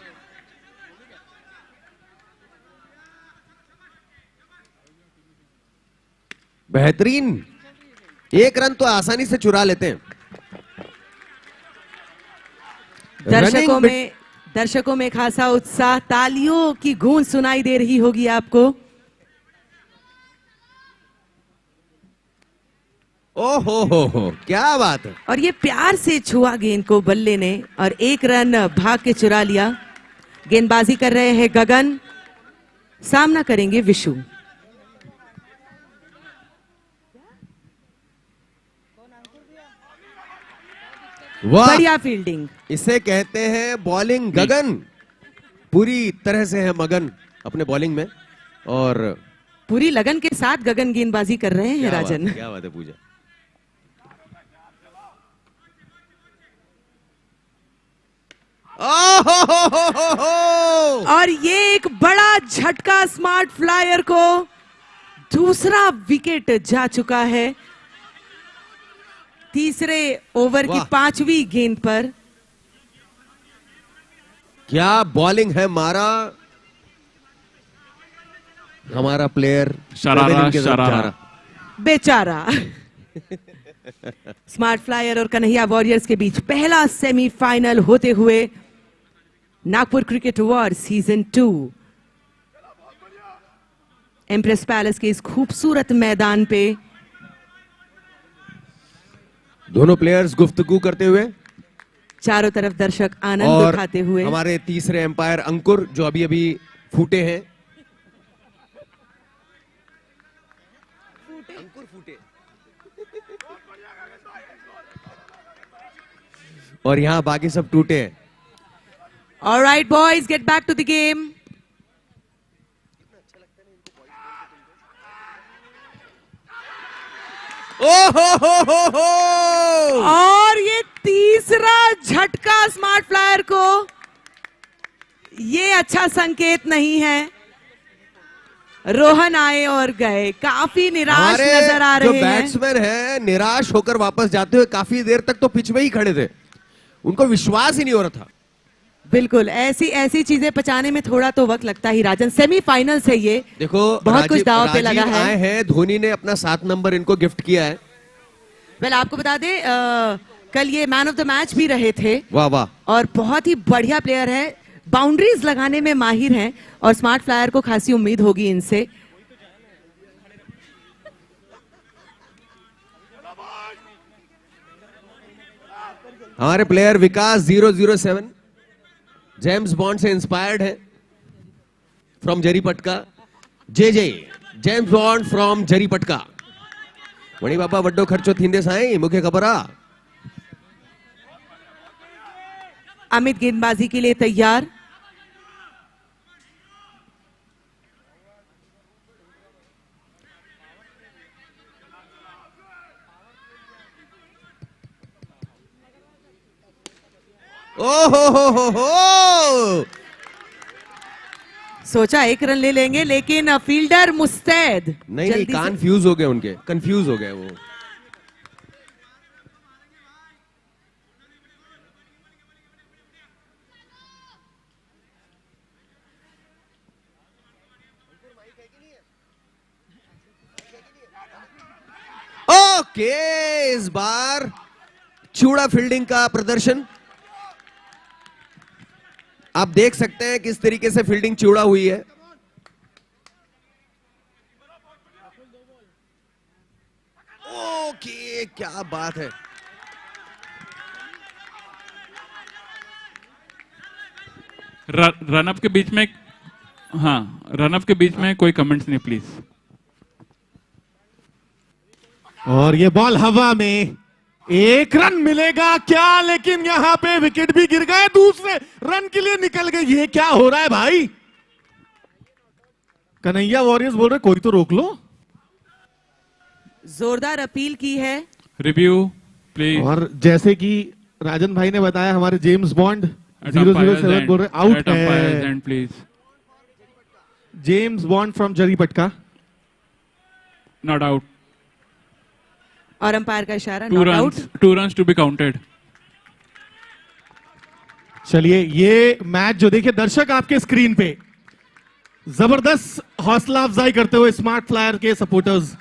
बेहतरीन, 1 रन तो आसानी से चुरा लेते हैं। दर्शकों में खासा उत्साह, तालियों की गूंज सुनाई दे रही होगी आपको। ओ हो, क्या बात है। और ये प्यार से छुआ गेंद को बल्ले ने और 1 रन भाग के चुरा लिया। गेंदबाजी कर रहे हैं गगन, सामना करेंगे विशु। वाह, बढ़िया फील्डिंग। इसे कहते हैं बॉलिंग गगन। पूरी तरह से है मगन अपने बॉलिंग में, और पूरी लगन के साथ गगन गेंदबाजी कर रहे हैं राजन। क्या बात है पूजा। और ये एक बड़ा झटका स्मार्ट फ्लायर को, दूसरा विकेट जा चुका है तीसरे ओवर की 5वीं गेंद पर। क्या बॉलिंग है मारा हमारा प्लेयर। शरारा बेचारा। स्मार्ट फ्लायर और कन्हैया वॉरियर्स के बीच पहला सेमीफाइनल होते हुए Nagpur cricket award season 2 empress palace के इस खूबसूरत मैदान पे। दोनों प्लेयर्स गुफ्तगू करते हुए, चारों तरफ दर्शक आनंद और उठाते हुए। हमारे तीसरे एम्पायर अंकुर जो अभी अभी फूटे हैं। अंकुर फूटे। और यहां बाकी सब टूटे हैं। All right, boys, get back to the game. हो। और ये तीसरा झटका स्मार्ट फ्लायर को, ये अच्छा संकेत नहीं है। रोहन आए और गए, काफी निराश नजर आ जो रहे हैं। बैट्समैन है निराश होकर वापस जाते हुए, काफी देर तक तो पिच में ही खड़े थे, उनको विश्वास ही नहीं हो रहा था। बिल्कुल, ऐसी ऐसी चीजें पचाने में थोड़ा तो वक्त लगता ही राजन। सेमीफाइनल्स है ये, देखो बहुत कुछ दांव पे लगा राजीव है। आए हैं, धोनी ने अपना 7 नंबर इनको गिफ्ट किया है। वेल आपको बता दे कल ये मैन ऑफ द मैच भी रहे थे वाह वाह। और बहुत ही बढ़िया प्लेयर है, बाउंड्रीज लगाने में माहिर हैं और स्मार्ट फ्लायर को खासी उम्मीद होगी इनसे। हमारे प्लेयर विकास 007 जेम्स बॉन्ड से इंस्पायर्ड है, from Jaripatka. J James Bond from Jaripatka. मणि बाबा वड्डो खर्चो थींदे साईं, मुखे खबर आ। अमित गेंदबाजी के लिए तैयार। ओ सोचा 1 रन ले लेंगे लेकिन फील्डर मुस्तैद। नहीं जल्दी से- कान फ्यूज हो गए उनके, कंफ्यूज हो गए वो। ओके, इस बार चूड़ा फील्डिंग का प्रदर्शन आप देख सकते हैं किस तरीके से फील्डिंग चूड़ा हुई है। ओके, क्या बात है। रनअप के बीच में, हाँ, रनअप के बीच में कोई कमेंट्स नहीं प्लीज। और ये बॉल हवा में, 1 रन मिलेगा क्या, लेकिन यहां पे विकेट भी गिर गए, दूसरे रन के लिए निकल गए। ये क्या हो रहा है भाई? कन्हैया वॉरियर्स बोल रहे कोई तो रोक लो। जोरदार अपील की है। Review please. और जैसे कि राजन भाई ने बताया, हमारे जेम्स बॉन्ड 007 बोल रहे आउट है। Please. James Bond from Jaripatka not out. और अंपायर का इशारा, 2 not out. runs, 2 runs to be counted। चलिए, ये मैच जो देखिए दर्शक आपके स्क्रीन पे, जबरदस्त हौसला अफजाई करते हुए स्मार्ट फ्लायर के सपोर्टर्स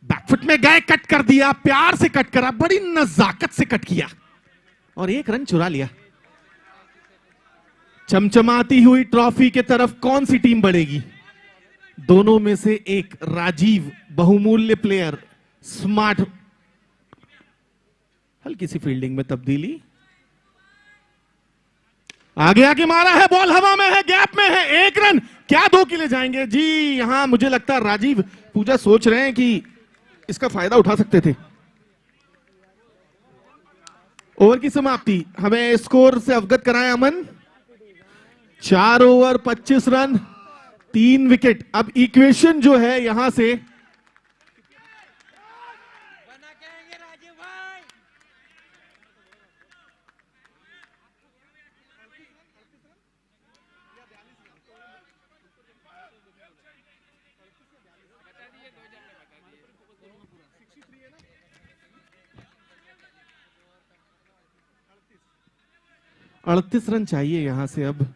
बैकफुट में गए, कट कर दिया, प्यार से कट करा, बड़ी नजाकत से कट किया और 1 रन चुरा लिया। चमचमाती हुई ट्रॉफी के तरफ कौन सी टीम बढ़ेगी? दोनों में से एक, राजीव बहुमूल्य प्लेयर, स्मार्ट। हल्की सी फील्डिंग में तब्दीली, आगे आगे मारा है, बॉल हवा में है, गैप में है, 1 रन। क्या 2 के लिए जाएंगे जी? यहां मुझे लगता है राजीव पूजा सोच रहे हैं कि इसका फायदा उठा सकते थे। ओवर की समाप्ति, हमें स्कोर से अवगत कराएं अमन। 4 ओवर 25 रन 3 विकेट। अब इक्वेशन जो है यहां से अड़तीस रन चाहिए यहां से अब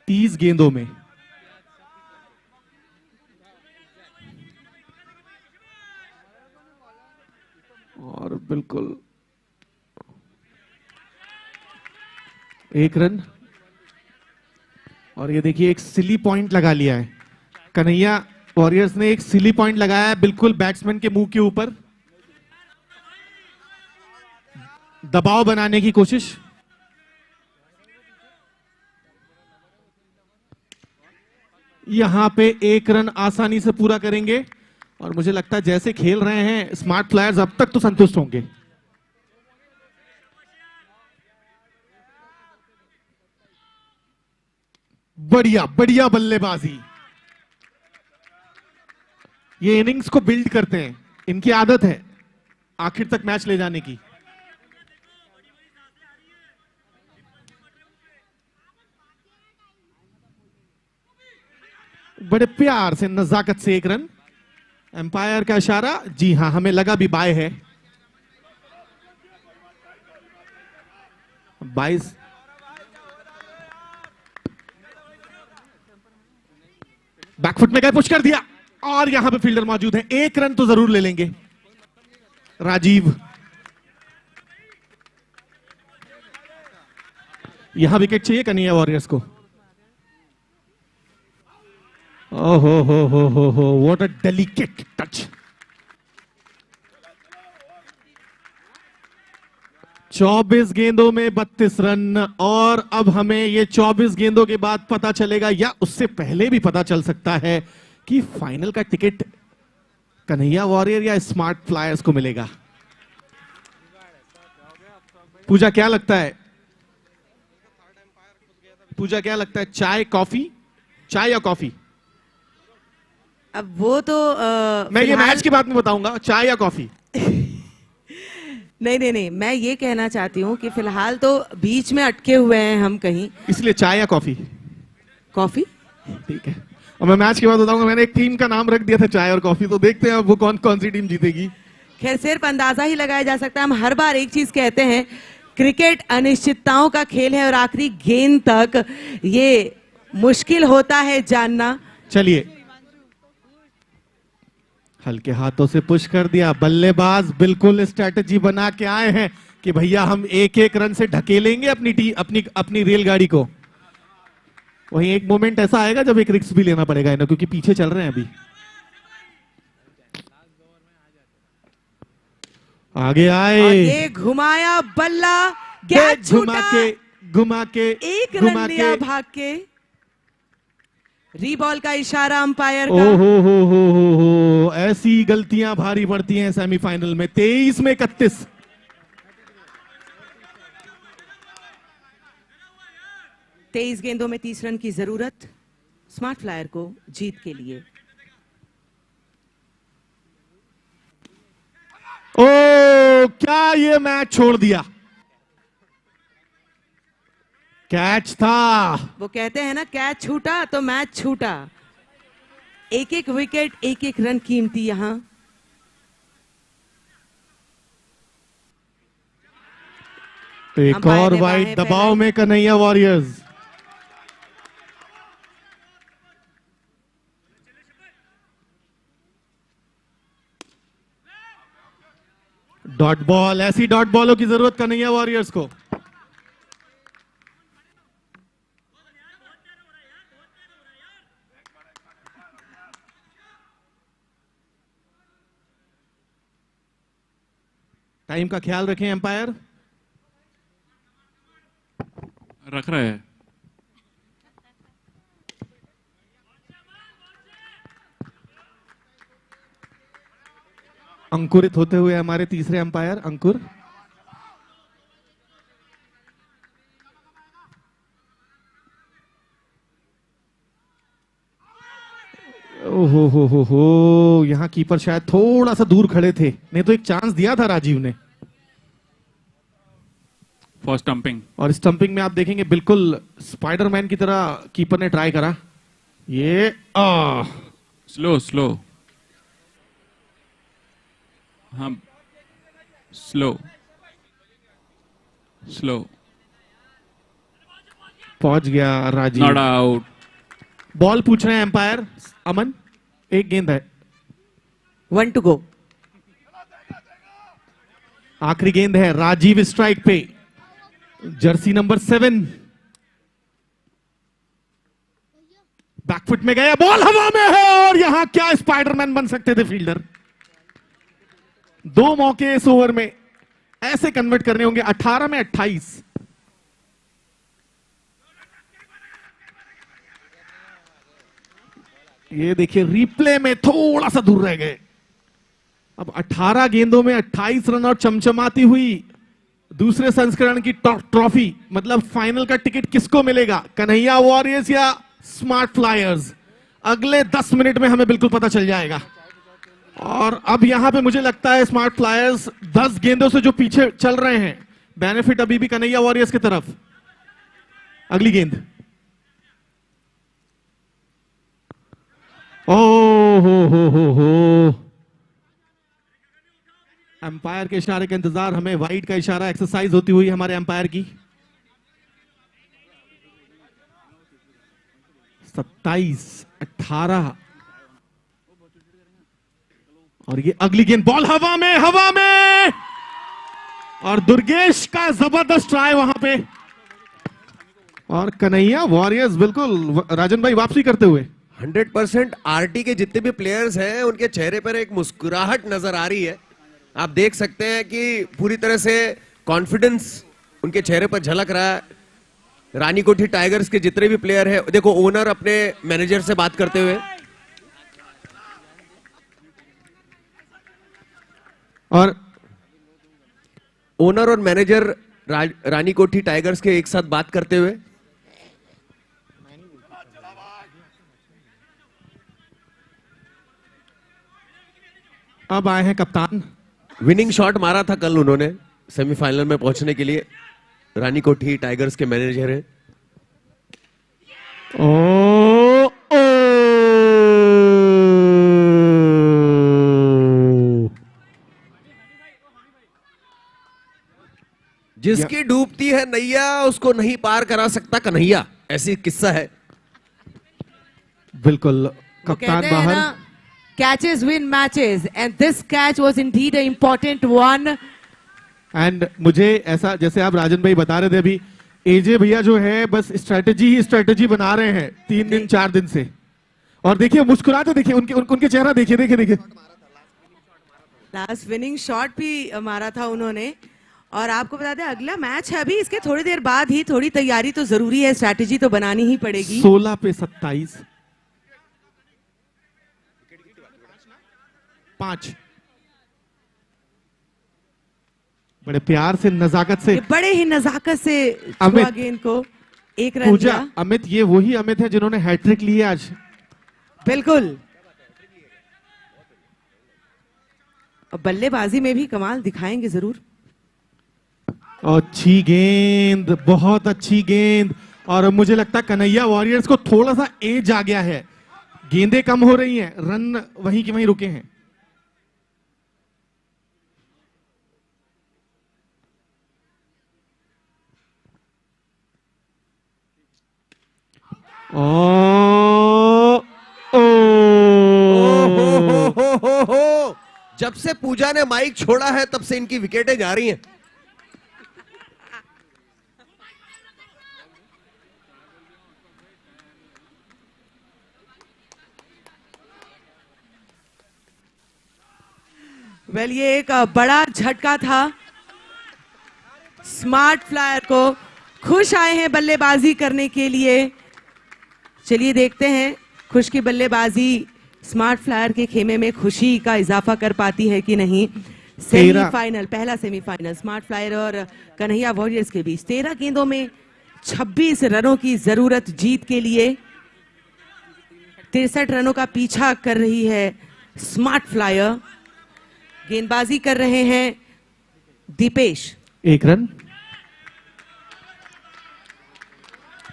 30 गेंदों में। और बिल्कुल 1 रन। और ये देखिए एक सिली पॉइंट लगा लिया है कन्हैया वॉरियर्स ने, एक सिली पॉइंट लगाया है बिल्कुल बैट्समैन के मुंह के ऊपर, दबाव बनाने की कोशिश। यहां पे 1 रन आसानी से पूरा करेंगे और मुझे लगता है जैसे खेल रहे हैं स्मार्ट फ्लायर्स अब तक तो संतुष्ट होंगे। बढ़िया बढ़िया बल्लेबाजी, ये इनिंग्स को बिल्ड करते हैं, इनकी आदत है आखिर तक मैच ले जाने की। बड़े प्यार से नजाकत से 1 रन। एम्पायर का इशारा, जी हाँ, हमें लगा भी बाय है। 22 बैकफुट में गए, पुश कर दिया और यहां पे फील्डर मौजूद है, 1 रन तो जरूर ले लेंगे राजीव। यहां विकेट चाहिए कन्हैया वॉरियर्स को। ओहो हो व्हाट अ डेलिकेट टच। 24 गेंदों में 32 रन, और अब हमें ये 24 गेंदों के बाद पता चलेगा, या उससे पहले भी पता चल सकता है कि फाइनल का टिकट कन्हैया वॉरियर या स्मार्ट फ्लायर्स को मिलेगा। पूजा क्या लगता है? पूजा क्या लगता है, चाय कॉफी, चाय या कॉफी? अब वो तो मैं ये फिलहाल- मैच के बाद में बताऊंगा, चाय या कॉफी। नहीं, मैं ये कहना चाहती हूँ कि फिलहाल तो बीच में अटके हुए हैं हम कहीं। इसलिए चाय या कॉफी? कॉफी। ठीक है, और मैं मैच के बाद बताऊंगा। मैंने एक टीम का नाम रख दिया था चाय और कॉफी, तो देखते हैं अब वो कौन कौन सी टीम जीतेगी। खैर सिर्फ अंदाजा ही लगाया जा सकता है। हम हर बार एक चीज कहते हैं, क्रिकेट अनिश्चितताओं का खेल है और आखिरी गेंद तक ये मुश्किल होता है जानना। चलिए, हल्के हाथों से पुश कर दिया। बल्लेबाज बिल्कुल स्ट्रेटजी बना के आए हैं कि भैया हम 1-1 रन से ढकेलेंगे अपनी रेलगाड़ी को। वहीं एक मोमेंट ऐसा आएगा जब एक रिस्क भी लेना पड़ेगा इन्हें, क्योंकि पीछे चल रहे हैं अभी। आगे आए और ये घुमाया बल्ला, गैप घुमा के 1 रन लिया भाग के। रीबॉल का इशारा अंपायर का। हो ऐसी गलतियां भारी पड़ती हैं सेमीफाइनल में। 23 में 31। तेईस गेंदों में 30 रन की जरूरत स्मार्ट फ्लायर को जीत के लिए। ओ, क्या ये मैच छोड़ दिया? कैच था। वो कहते हैं ना, कैच छूटा तो मैच छूटा। एक एक विकेट, एक एक रन कीमती यहां। एक अंपायर और ने वाइड बाहें दबाव फैलाई। में कन्हैया वॉरियर्स। डॉट बॉल, ऐसी डॉट बॉलों की जरूरत कन्हैया वॉरियर्स को। टाइम का ख्याल रखें एम्पायर। रख रहे हैं। अंकुरित होते हुए हमारे तीसरे अंपायर अंकुर। ओहो हो, यहां कीपर शायद थोड़ा सा दूर खड़े थे, नहीं तो एक चांस दिया था राजीव ने। For stumping. और स्टंपिंग में आप देखेंगे बिल्कुल स्पाइडरमैन की तरह कीपर ने ट्राई करा। ये स्लो स्लो, हाँ स्लो स्लो। पहुंच गया राजीव। Not out. बॉल पूछ रहे हैं एम्पायर अमन, एक गेंद है। 1 to go। आखिरी गेंद है, राजीव स्ट्राइक पे, जर्सी नंबर 7। बैकफुट में गया, बॉल हवा में है, और यहां क्या स्पाइडरमैन बन सकते थे फील्डर। 2 मौके इस ओवर में ऐसे कन्वर्ट करने होंगे। 18 में 28। ये देखिए रिप्ले में थोड़ा सा दूर रह गए। अब 18 गेंदों में 28 रन और चमचमाती हुई दूसरे संस्करण की ट्रॉफी, मतलब फाइनल का टिकट किसको मिलेगा, कन्हैया वॉरियर्स या स्मार्ट फ्लायर्स? अगले 10 मिनट में हमें बिल्कुल पता चल जाएगा। और अब यहां पे मुझे लगता है स्मार्ट फ्लायर्स 10 गेंदों से जो पीछे चल रहे हैं, बेनिफिट अभी भी कन्हैया वॉरियर्स की तरफ। अगली गेंद, ओ हो एम्पायर के इशारे का इंतजार, हमें वाइड का इशारा एक्सरसाइज होती हुई हमारे एम्पायर की। 27-18 और ये अगली गेंद, बॉल हवा में, हवा में, और दुर्गेश का जबरदस्त ट्राई वहां पे, और कन्हैया वॉरियर्स बिल्कुल राजन भाई वापसी करते हुए। 100% आरटी के जितने भी प्लेयर्स हैं उनके चेहरे पर एक मुस्कुराहट नजर आ रही है। आप देख सकते हैं कि पूरी तरह से कॉन्फिडेंस उनके चेहरे पर झलक रहा है। रानीकोठी टाइगर्स के जितने भी प्लेयर हैं, देखो ओनर अपने मैनेजर से बात करते हुए, और ओनर और मैनेजर रानीकोठी टाइगर्स के एक साथ बात करते हुए। अब आए हैं कप्तान। विनिंग शॉट मारा था कल उन्होंने सेमीफाइनल में पहुंचने के लिए। रानीकोठी टाइगर्स के मैनेजर हैं। ओ, ओ, जिसकी डूबती है नैया उसको नहीं पार करा सकता कन्हैया, ऐसी किस्सा है। बिल्कुल कप्तान बाहर। Catches win matches and this catch was indeed a important one. And मुझे ऐसा, जैसे आप राजन भाई बता रहे थे अभी, एजे भैया जो है बस स्ट्रेटेजी ही स्ट्रेटेजी बना रहे हैं 3 दिन 4 दिन से। और देखिए मुस्कुराते, देखिए उनके चेहरा देखिए, देखिए देखिए। लास्ट विनिंग शॉट भी मारा था उन्होंने। और आपको बता दें अगला मैच है अभी, इसके थोड़ी देर बाद ही। थोड़ी तैयारी तो जरूरी है, स्ट्रैटेजी तो बनानी ही पड़ेगी। 16 पे 27 5। बड़े प्यार से, नजाकत से, ये बड़े ही नजाकत से अमित, छुआ गेंद को, एक रन पूजा। दिया। अमित, ये वही अमित है जिन्होंने हैट्रिक ली है आज। बिल्कुल। और बल्लेबाजी में भी कमाल दिखाएंगे जरूर। अच्छी गेंद, बहुत अच्छी गेंद। और मुझे लगता है कन्हैया वॉरियर्स को थोड़ा सा एज आ गया है, गेंदें कम हो रही हैं, रन वहीं के वहीं रुके हैं। ओ, ओ, हो। जब से पूजा ने माइक छोड़ा है तब से इनकी विकेटें जा रही हैं। वेल, ये एक बड़ा झटका था स्मार्ट फ्लायर को। खुश आए हैं बल्लेबाजी करने के लिए। चलिए देखते हैं खुश की बल्लेबाजी स्मार्ट फ्लायर के खेमे में खुशी का इजाफा कर पाती है कि नहीं। सेमीफाइनल, पहला सेमीफाइनल स्मार्ट फ्लायर और कन्हैया वॉरियर्स के बीच। 13 गेंदों में 26 रनों की जरूरत जीत के लिए। 63 रनों का पीछा कर रही है स्मार्ट फ्लायर। गेंदबाजी कर रहे हैं दीपेश। 1 रन,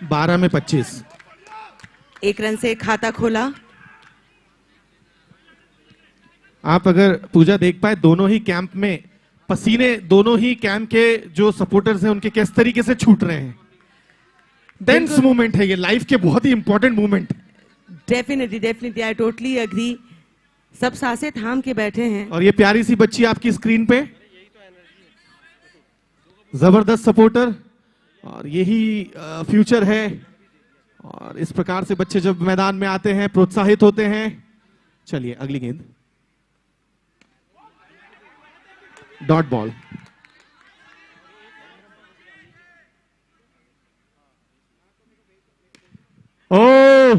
12 में 25। 1 रन से खाता खोला। आप अगर पूजा देख पाए, दोनों ही कैंप में पसीने, दोनों ही कैंप के जो सपोर्टर्स हैं उनके किस तरीके से छूट रहे हैं। टेंस मूवमेंट है ये, लाइफ के बहुत ही important movement. Definitely definitely, I totally agree. सब सांसें थाम के बैठे हैं। और ये प्यारी सी बच्ची आपकी स्क्रीन पे, जबरदस्त सपोर्टर, और यही फ्यूचर है। और इस प्रकार से बच्चे जब मैदान में आते हैं प्रोत्साहित होते हैं। चलिए अगली गेंद, डॉट बॉल। ओ,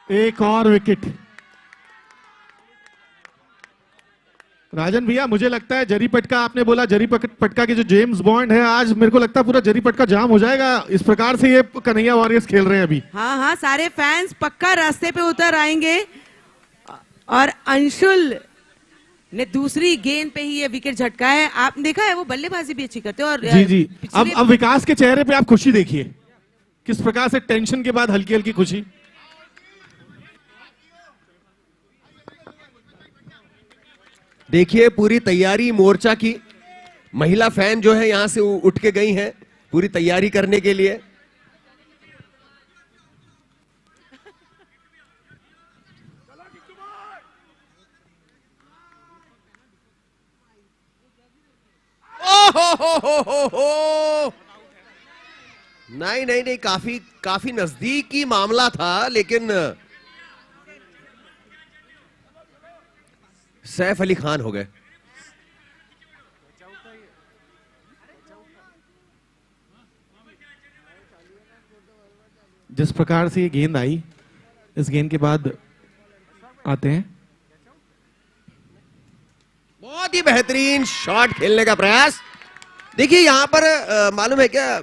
एक और विकेट। राजन भैया, मुझे लगता है जरी पटका, आपने बोला जरी पटका के जो जेम्स बॉन्ड है, आज मेरे को लगता है पूरा जरी पटका जाम हो जाएगा। इस प्रकार से ये कन्हैया वॉरियर्स खेल रहे हैं अभी। हाँ हाँ, सारे फैंस पक्का रास्ते पे उतर आएंगे। और अंशुल ने दूसरी गेंद पे ही ये विकेट झटका है। आपने देखा है वो बल्लेबाजी भी अच्छी करते हैं। और जी जी, अब विकास के चेहरे पे आप खुशी देखिए, किस प्रकार से टेंशन के बाद हल्की हल्की खुशी। देखिए पूरी तैयारी मोर्चा की, महिला फैन जो है यहां से उठ के गई हैं पूरी तैयारी करने के लिए। हो। नहीं नहीं नहीं, काफी काफी नजदीकी मामला था, लेकिन सैफ अली खान हो गए। जिस प्रकार से ये गेंद आई, इस गेंद के बाद आते हैं बहुत ही बेहतरीन शॉट खेलने का प्रयास। देखिए यहां पर मालूम है क्या,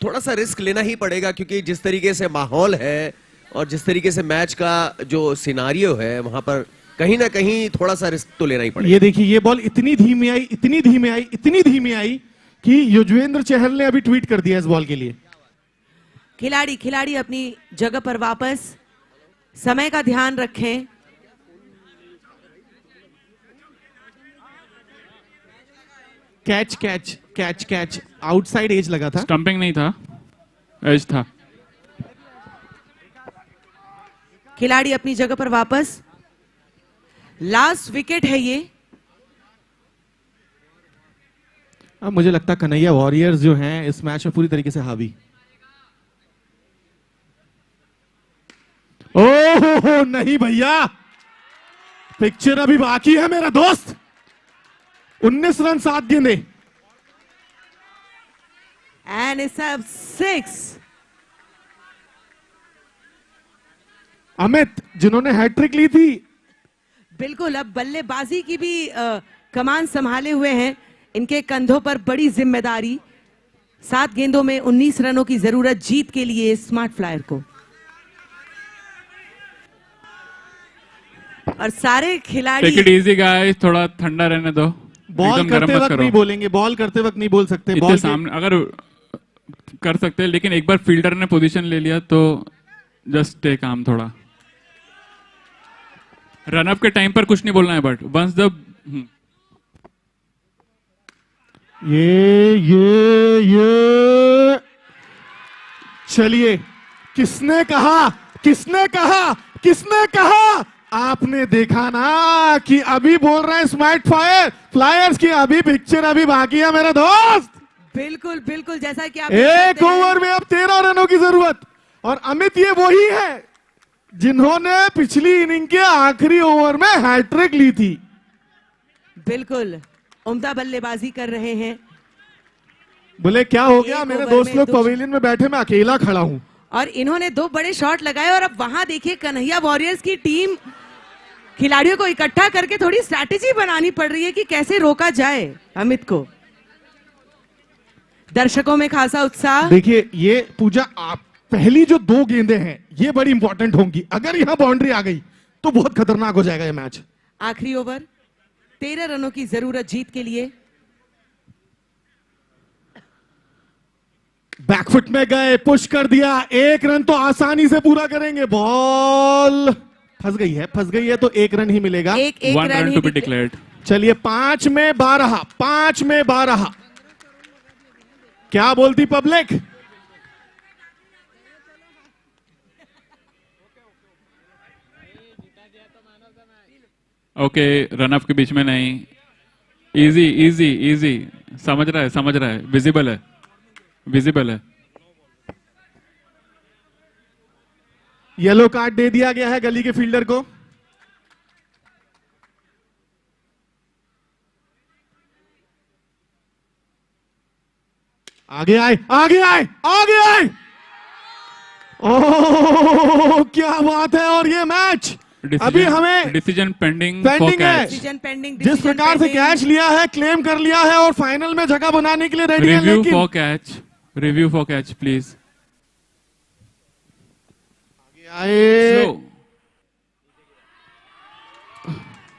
थोड़ा सा रिस्क लेना ही पड़ेगा, क्योंकि जिस तरीके से माहौल है और जिस तरीके से मैच का जो सिनारियो है, वहां पर कहीं ना कहीं थोड़ा सा रिस्क तो लेना ही पड़ेगा। ये देखिए, ये बॉल इतनी धीमी आई, इतनी धीमी आई, इतनी धीमी आई कि युजवेंद्र चहल ने अभी ट्वीट कर दिया इस बॉल के लिए। खिलाड़ी अपनी जगह पर वापस, समय का ध्यान रखें। Catch catch catch catch, outside edge लगा था। स्टंपिंग नहीं था, एज था। खिलाड़ी अपनी जगह पर वापस, लास्ट विकेट है ये। अब मुझे लगता है कन्हैया वॉरियर्स जो हैं इस मैच में पूरी तरीके से हावी। ओह नहीं भैया, पिक्चर अभी बाकी है मेरा दोस्त। 19 रन 7 गेंदे, एंड इट्स अ 6। अमित जिन्होंने हैट्रिक ली थी, बिल्कुल, अब बल्लेबाजी की भी कमान संभाले हुए हैं। इनके कंधों पर बड़ी जिम्मेदारी। 7 गेंदों में 19 रनों की जरूरत जीत के लिए स्मार्ट फ्लायर को। और सारे खिलाड़ी टेक इट इजी गाइस, थोड़ा ठंडा रहने दो। बॉल एकदम करते गरम मत वक्त करो। नहीं बोलेंगे, बॉल करते वक्त नहीं बोल सकते। इतने बॉल सामने अगर कर सकते हैं, लेकिन एक बार फील्डर ने पोजीशन ले लिया तो जस्ट टेक काम थोड़ा। रनअप के टाइम पर कुछ नहीं बोलना है, बट वंस द ये चलिए, किसने कहा, किसने कहा, किसने कहा? आपने देखा ना कि अभी बोल रहे हैं स्मार्ट फ्लायर्स की अभी पिक्चर अभी बाकी है मेरे दोस्त। बिल्कुल बिल्कुल, जैसा कि आप एक ओवर में अब 13 रनों की जरूरत। और अमित ये वही है जिन्होंने पिछली इनिंग के आखिरी ओवर में हैट्रिक ली थी। बिल्कुल उम्दा बल्लेबाजी कर रहे हैं। बोले क्या हो गया, एक मेरे ओवर दोस्त में लोग दो- पवेलियन में बैठे, मैं अकेला खड़ा हूं। और इन्होंने 2 बड़े शॉट लगाए। और अब वहां देखिए कन्हैया वॉरियर्स की टीम खिलाड़ियों को इकट्ठा करके थोड़ी स्ट्रैटेजी बनानी पड़ रही है कि कैसे रोका जाए अमित को। दर्शकों में खासा उत्साह। देखिए ये पूजा, आप पहली जो 2 गेंदें हैं ये बड़ी इंपॉर्टेंट होंगी। अगर यहां बाउंड्री आ गई तो बहुत खतरनाक हो जाएगा ये मैच। आखिरी ओवर, 13 रनों की जरूरत जीत के लिए। बैकफुट में गए, पुश कर दिया, 1 रन तो आसानी से पूरा करेंगे। बॉल फंस गई है तो 1 रन ही मिलेगा। एक 1 रन रन ही टू बी डिक्लेयर्ड। चलिए 5 में 12, 5 में 12। क्या बोलती पब्लिक? ओके, रनअप के बीच में नहीं। इजी इजी इजी, समझ रहा है, विजिबल है। येलो कार्ड दे दिया गया है गली के फील्डर को। आगे आए, आगे आए, आगे आए। ओह क्या बात है। और ये मैच अभी हमें डिसीजन पेंडिंग पेंडिंग है। Decision pending. जिस प्रकार से कैच लिया है, क्लेम कर लिया है और फाइनल में जगह बनाने के लिए रेडी है। रिव्यू लेकिन फॉर कैच प्लीज। आए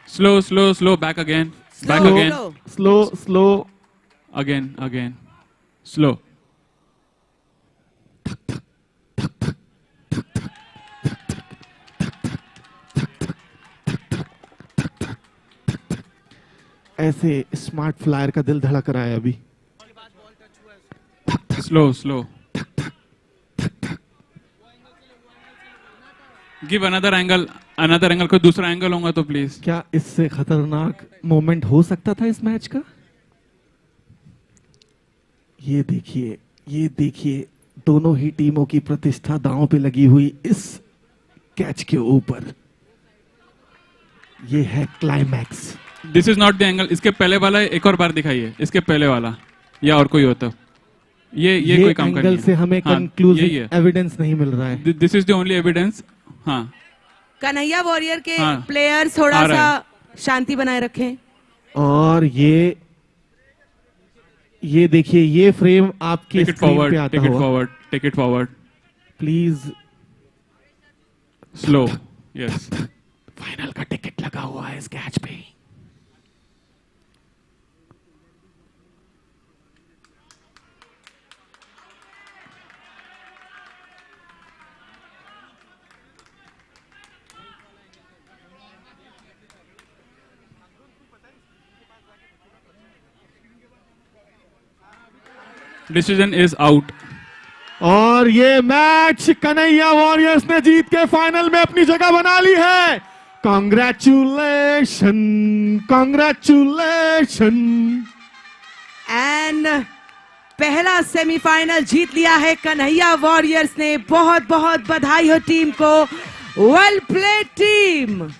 slow back again slow again slow. ऐसे स्मार्ट फ्लायर का दिल धड़क रहा है अभी। Slow slow give another angle कोई दूसरा एंगल होगा तो प्लीज। क्या इससे खतरनाक मोमेंट हो सकता था इस मैच का? ये देखिए दोनों ही टीमों की प्रतिष्ठा दांव पे लगी हुई इस कैच के ऊपर। ये है climax. This is not the angle. इसके पहले वाला एक और बार दिखाइए, इसके पहले वाला या और कोई होता। ये कोई काम एंगल से हमें कंक्लूसिव एविडेंस नहीं मिल रहा है। This is the only evidence. हाँ, कन्हैया वॉरियर के हाँ, प्लेयर्स थोड़ा आ रहा सा शांति बनाए रखें। और ये देखिए, ये फ्रेम आपके टेक इट स्क्रीन फॉरवर्ड, पे आता टेक इट हुआ। Forward, take it forward, please. Slow. Yes, final का टिकट लगा हुआ है इस कैच पे। Decision is out. और ये मैच कन्हैया वॉरियर्स ने जीत के फाइनल में अपनी जगह बना ली है। Congratulation, congratulation. एंड पहला सेमीफाइनल जीत लिया है कन्हैया वॉरियर्स ने। बहुत बहुत बधाई हो टीम को। Well played team.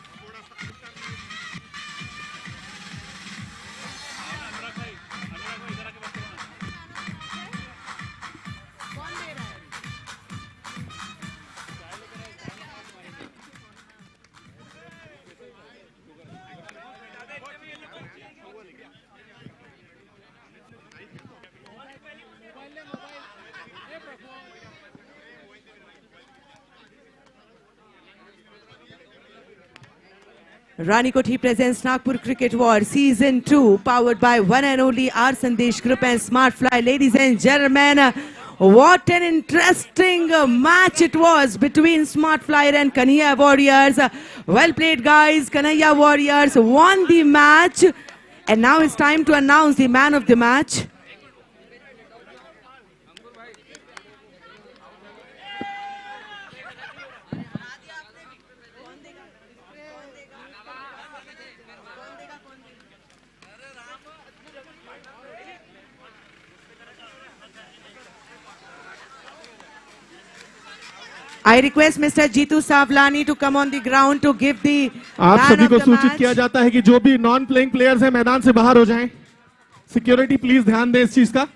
Ranikoti presents Nagpur Cricket War Season 2, powered by one and only R Sandesh Group and Smartfly. Ladies and gentlemen, what an interesting match it was between Smartfly and Kanhaiya Warriors. Well played, guys. Kanhaiya Warriors won the match. And now it's time to announce the man of the match. I request Mr. Jitu Savlani to come on the ground to give the आप man सभी of को the सूचित match. किया जाता है कि जो भी नॉन प्लेइंग प्लेयर्स हैं मैदान से बाहर हो जाएं। सिक्योरिटी प्लीज ध्यान दें इस चीज का।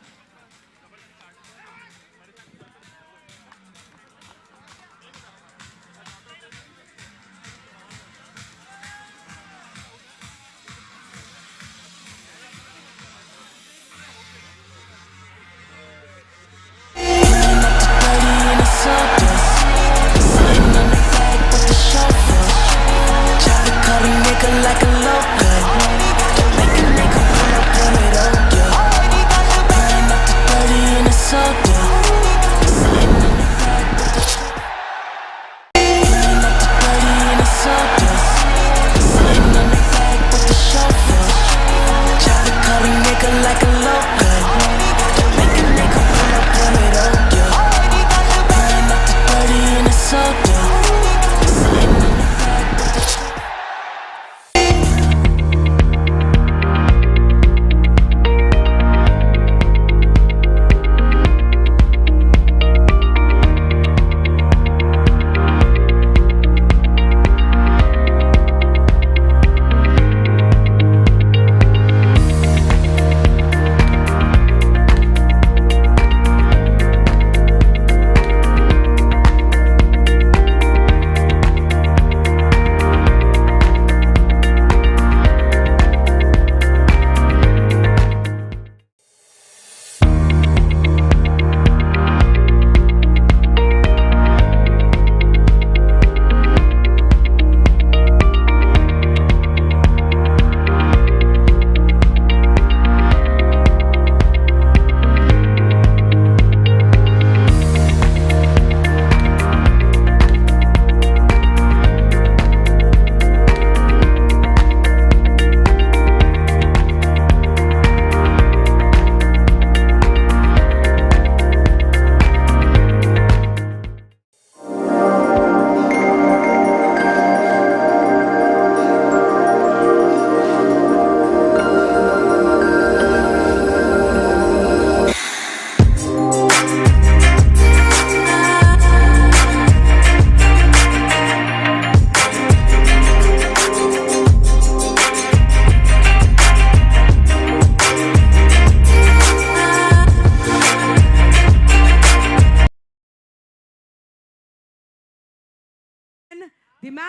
Like a local, make a nigga pull up on it, oh yeah.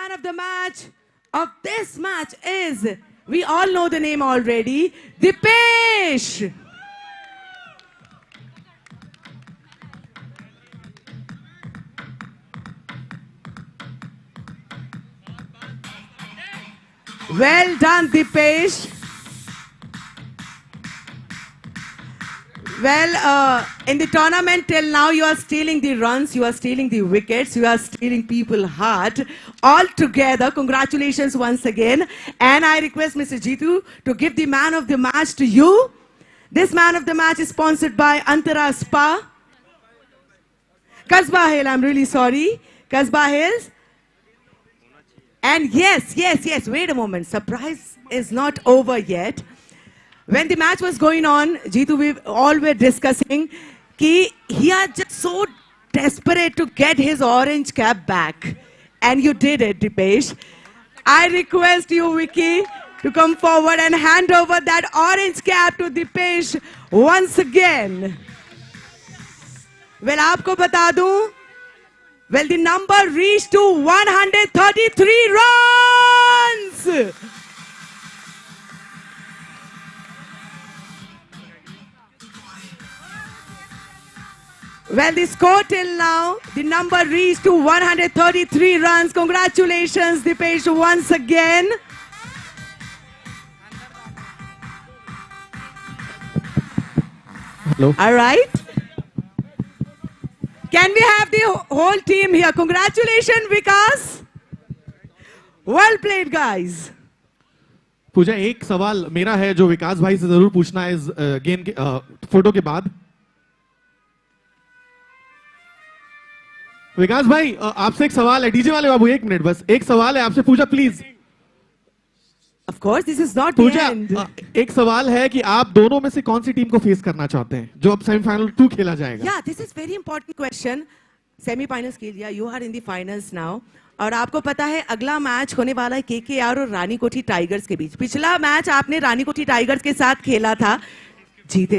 man of the match of this match is, we all know the name already, Dipesh. Well done, Dipesh. Well, in the tournament till now, you are stealing the runs, you are stealing the wickets, you are stealing people's heart. All together, congratulations once again. And I request Mr. Jeetu to give the man of the match to you. This man of the match is sponsored by Antara Spa. Kasbah Hill, I'm really sorry. Kasbah Hills. And yes, wait a moment. Surprise is not over yet. When the match was going on, Jeetu, we all were discussing कि he are just so desperate to get his orange cap back. And you did it, Dipesh. I request you, Vicky, to come forward and hand over that orange cap to Dipesh once again. Well, आपको बता दूं, well, the number reached to 133 runs. Well, the score till now, the number reached to 133 runs. Congratulations, Dipesh, once again. Hello. All right. Can we have the whole team here? Congratulations, Vikas. Well played, guys. पूजा, एक सवाल मेरा है जो विकास भाई से जरूर पूछना है इस गेम के फोटो के बाद। विकास भाई, आपसे एक सवाल है, डीजे वाले बाबू एक मिनट बस, एक सवाल है आपसे, Puja please. Of course, this is not the Puja, end. एक सवाल है कि आप दोनों में से कौन सी टीम को फेस करना चाहते हैं जो अब सेमीफाइनल 2 खेला जाएगा? Yeah, this is very important question. Semi-finals खेल लिया, you are in the finals now. और आपको पता है अगला मैच होने वाला है KKR और रानीकोठी टाइगर्स के बीच। पिछला मैच आपने रानीकोठी टाइगर्स के साथ खेला था, जीते थे।